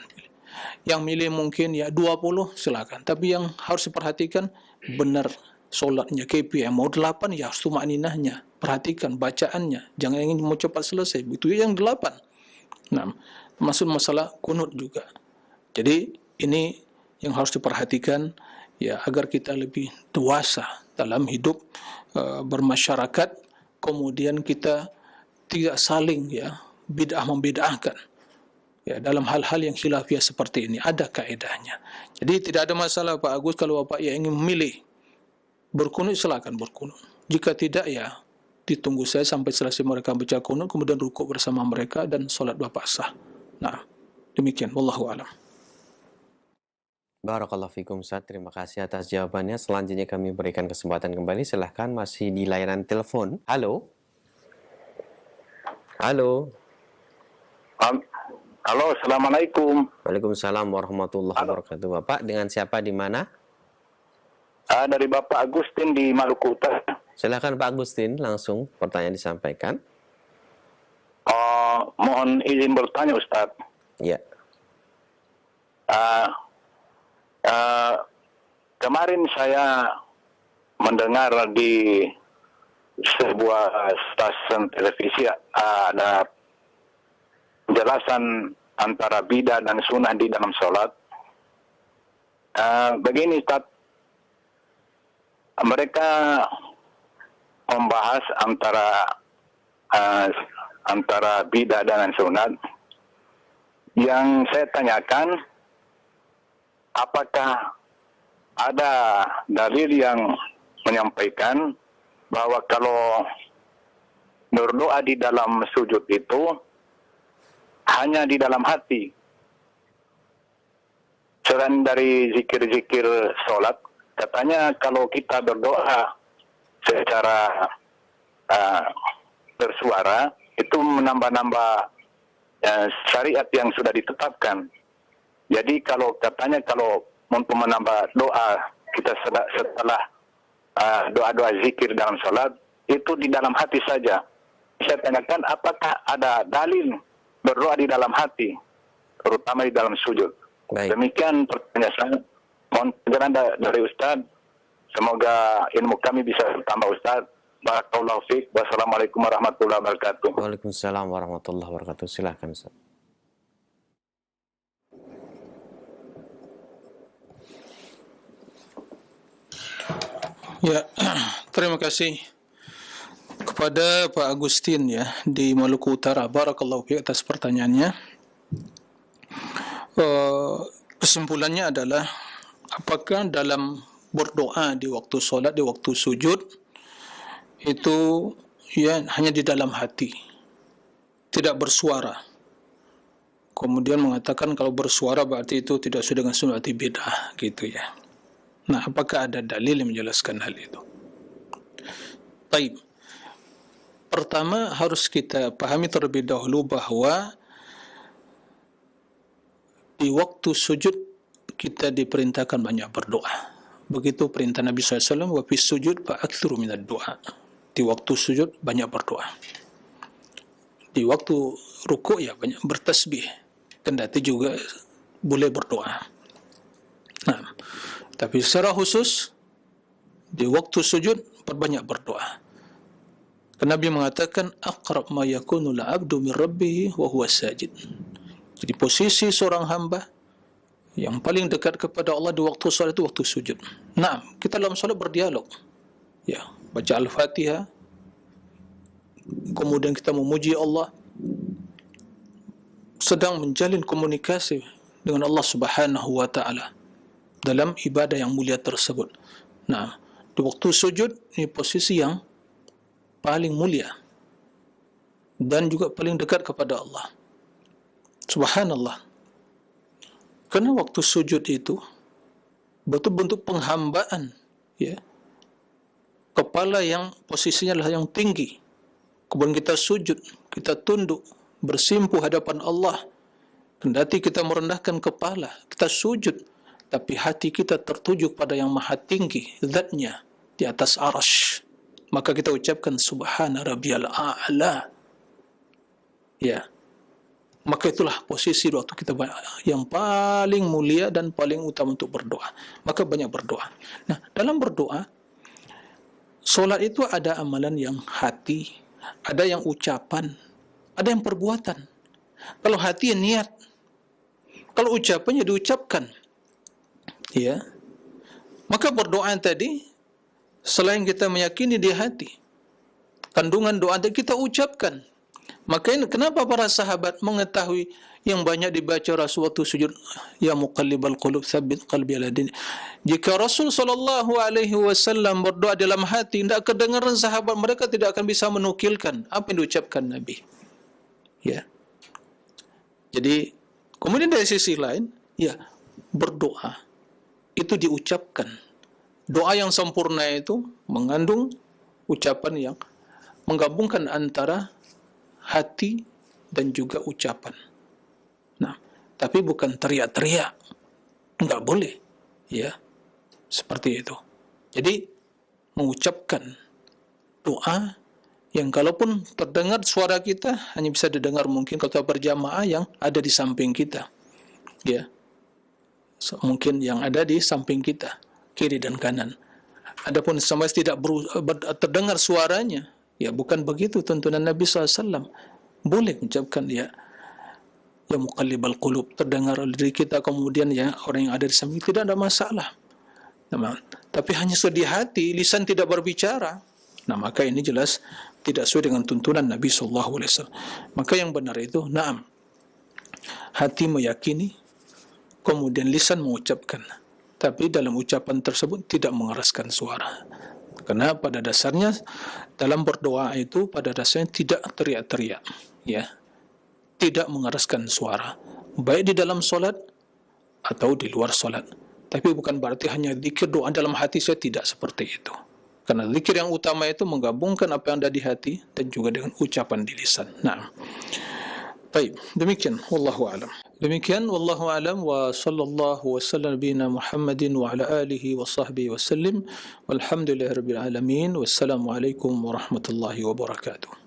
Yang milih mungkin ya 20, silakan. Tapi yang harus diperhatikan benar solatnya, KPM. Mau 8 ya harus tumakninahnya. Perhatikan bacaannya. Jangan ingin mau cepat selesai. Itu yang 8. Nah, termasuk masalah kunut juga. Jadi ini yang harus diperhatikan ya agar kita lebih dewasa dalam hidup bermasyarakat, kemudian kita tidak saling ya bid'ah membid'ahkan. Ya, dalam hal-hal yang khilafiyah seperti ini ada kaedahnya. Jadi tidak ada masalah Pak Agus kalau Bapak yang ingin memilih berkunut silakan berkunut. Jika tidak ya ditunggu saya sampai selesai mereka baca kunut kemudian rukuk bersama mereka dan salat Bapak sah. Nah, demikian wallahu alam. Barakallahu fikum Ustaz, terima kasih atas jawabannya. Selanjutnya kami berikan kesempatan kembali. Silahkan masih di layanan telepon. Halo. Halo. Halo, Assalamualaikum. Waalaikumsalam warahmatullahi wabarakatuh. Bapak dengan siapa di mana? Dari Bapak Agustin di Maluku Utara. Silakan Pak Agustin, langsung pertanyaan disampaikan. Mohon izin bertanya Ustaz. Ya. Kemarin saya mendengar di sebuah stasiun televisi ada penjelasan antara bidah dan sunnah di dalam sholat. Begini Ustaz, mereka membahas antara bidah dan sunat. Yang saya tanyakan, apakah ada dalil yang menyampaikan bahwa kalau berdoa di dalam sujud itu hanya di dalam hati, selain dari zikir-zikir sholat? Katanya kalau kita berdoa secara bersuara itu menambah-nambah syariat yang sudah ditetapkan. Jadi kalau katanya kalau untuk menambah doa kita setelah doa-doa zikir dalam sholat itu di dalam hati saja. Saya tanyakan apakah ada dalil berdoa di dalam hati, terutama di dalam sujud. Baik. Demikian pertanyaan saya. Mohon penjelasan dari Ustaz. Semoga ilmu kami bisa bertambah Ustaz. Barakallahu fiik. Wassalamualaikum warahmatullahi wabarakatuh. Waalaikumsalam warahmatullahi wabarakatuh. Silakan Ustaz. Ya, terima kasih kepada Pak Agustin ya di Maluku Utara. Barakallahu fiik atas pertanyaannya. Kesimpulannya adalah apakah dalam berdoa di waktu sholat, di waktu sujud itu ya hanya di dalam hati, tidak bersuara. Kemudian mengatakan kalau bersuara berarti itu tidak sesuai dengan sunnah, berarti bid'ah gitu ya. Nah, apakah ada dalil yang menjelaskan hal itu? Baik. Pertama harus kita pahami terlebih dahulu bahwa di waktu sujud kita diperintahkan banyak berdoa. Begitu perintah Nabi SAW, wa fi sujud fa'aktsiru minad du'a. Di waktu sujud banyak berdoa. Di waktu rukuk ya banyak bertasbih. Kendati juga boleh berdoa. Nah, tapi secara khusus di waktu sujud perbanyak berdoa. Karena Nabi mengatakan aqrab ma yakunu al-'abdu min rabbih wa huwa sajid. Jadi posisi seorang hamba yang paling dekat kepada Allah di waktu salat itu waktu sujud. Nah, kita dalam salat berdialog. Ya, baca Al-Fatihah. Kemudian kita memuji Allah. Sedang menjalin komunikasi dengan Allah Subhanahu wa taala dalam ibadah yang mulia tersebut. Nah, di waktu sujud ini posisi yang paling mulia dan juga paling dekat kepada Allah. Subhanallah. Karena waktu sujud itu betul bentuk penghambaan, ya. Kepala yang posisinya adalah yang tinggi. Kemudian kita sujud, kita tunduk, bersimpuh hadapan Allah. Kendati kita merendahkan kepala, kita sujud, tapi hati kita tertuju pada yang maha tinggi, zatnya di atas arasy. Maka kita ucapkan subhana rabbiyal a'la. Ya. Maka itulah posisi waktu kita yang paling mulia dan paling utama untuk berdoa. Maka banyak berdoa. Nah, dalam berdoa, solat itu ada amalan yang hati, ada yang ucapan, ada yang perbuatan. Kalau hati niat, kalau ucapannya diucapkan, ya. Maka berdoa tadi, selain kita meyakini di hati, kandungan doa yang kita ucapkan. Maka ini kenapa para sahabat mengetahui yang banyak dibaca Rasul waktu sujud, ya muqallibal qulub tsabbit qalbi ala din. Jika Rasul sallallahu alaihi wasallam berdoa dalam hati, tidak kedengaran sahabat, mereka tidak akan bisa menukilkan apa yang diucapkan Nabi. Ya. Jadi kemudian dari sisi lain, ya, berdoa itu diucapkan. Doa yang sempurna itu mengandung ucapan yang menggabungkan antara hati dan juga ucapan. Nah, tapi bukan teriak-teriak. Enggak boleh. Ya. Seperti itu. Jadi mengucapkan doa yang kalaupun terdengar suara kita hanya bisa didengar mungkin kalau berjamaah yang ada di samping kita. Ya. Mungkin yang ada di samping kita, kiri dan kanan. Adapun sampai tidak terdengar suaranya, ya bukan begitu tuntunan Nabi SAW. Boleh mengucapkan ya muqallibal qulub, terdengar oleh diri kita, kemudian ya orang yang ada di samping, tidak ada masalah. Nah, tapi hanya sedih hati, lisan tidak berbicara. Nah, maka ini jelas tidak sesuai dengan tuntunan Nabi SAW. Maka yang benar itu, na'am, hati meyakini, kemudian lisan mengucapkan. Tapi dalam ucapan tersebut tidak mengeraskan suara. Karena pada dasarnya dalam berdoa itu pada dasarnya tidak teriak-teriak, ya, tidak mengeraskan suara, baik di dalam solat atau di luar solat. Tapi bukan berarti hanya zikir doa dalam hati, saya tidak seperti itu. Karena zikir yang utama itu menggabungkan apa yang ada di hati dan juga dengan ucapan di lisan. Nah, baik, demikian. Wallahu a'lam. Demikian, wallahu a'lam, wa sallallahu wa sallam bina Muhammadin wa ala alihi wa sahbihi wa sallim. Walhamdulillahirabbil alamin. Wassalamualaikum warahmatullahi wabarakatuh.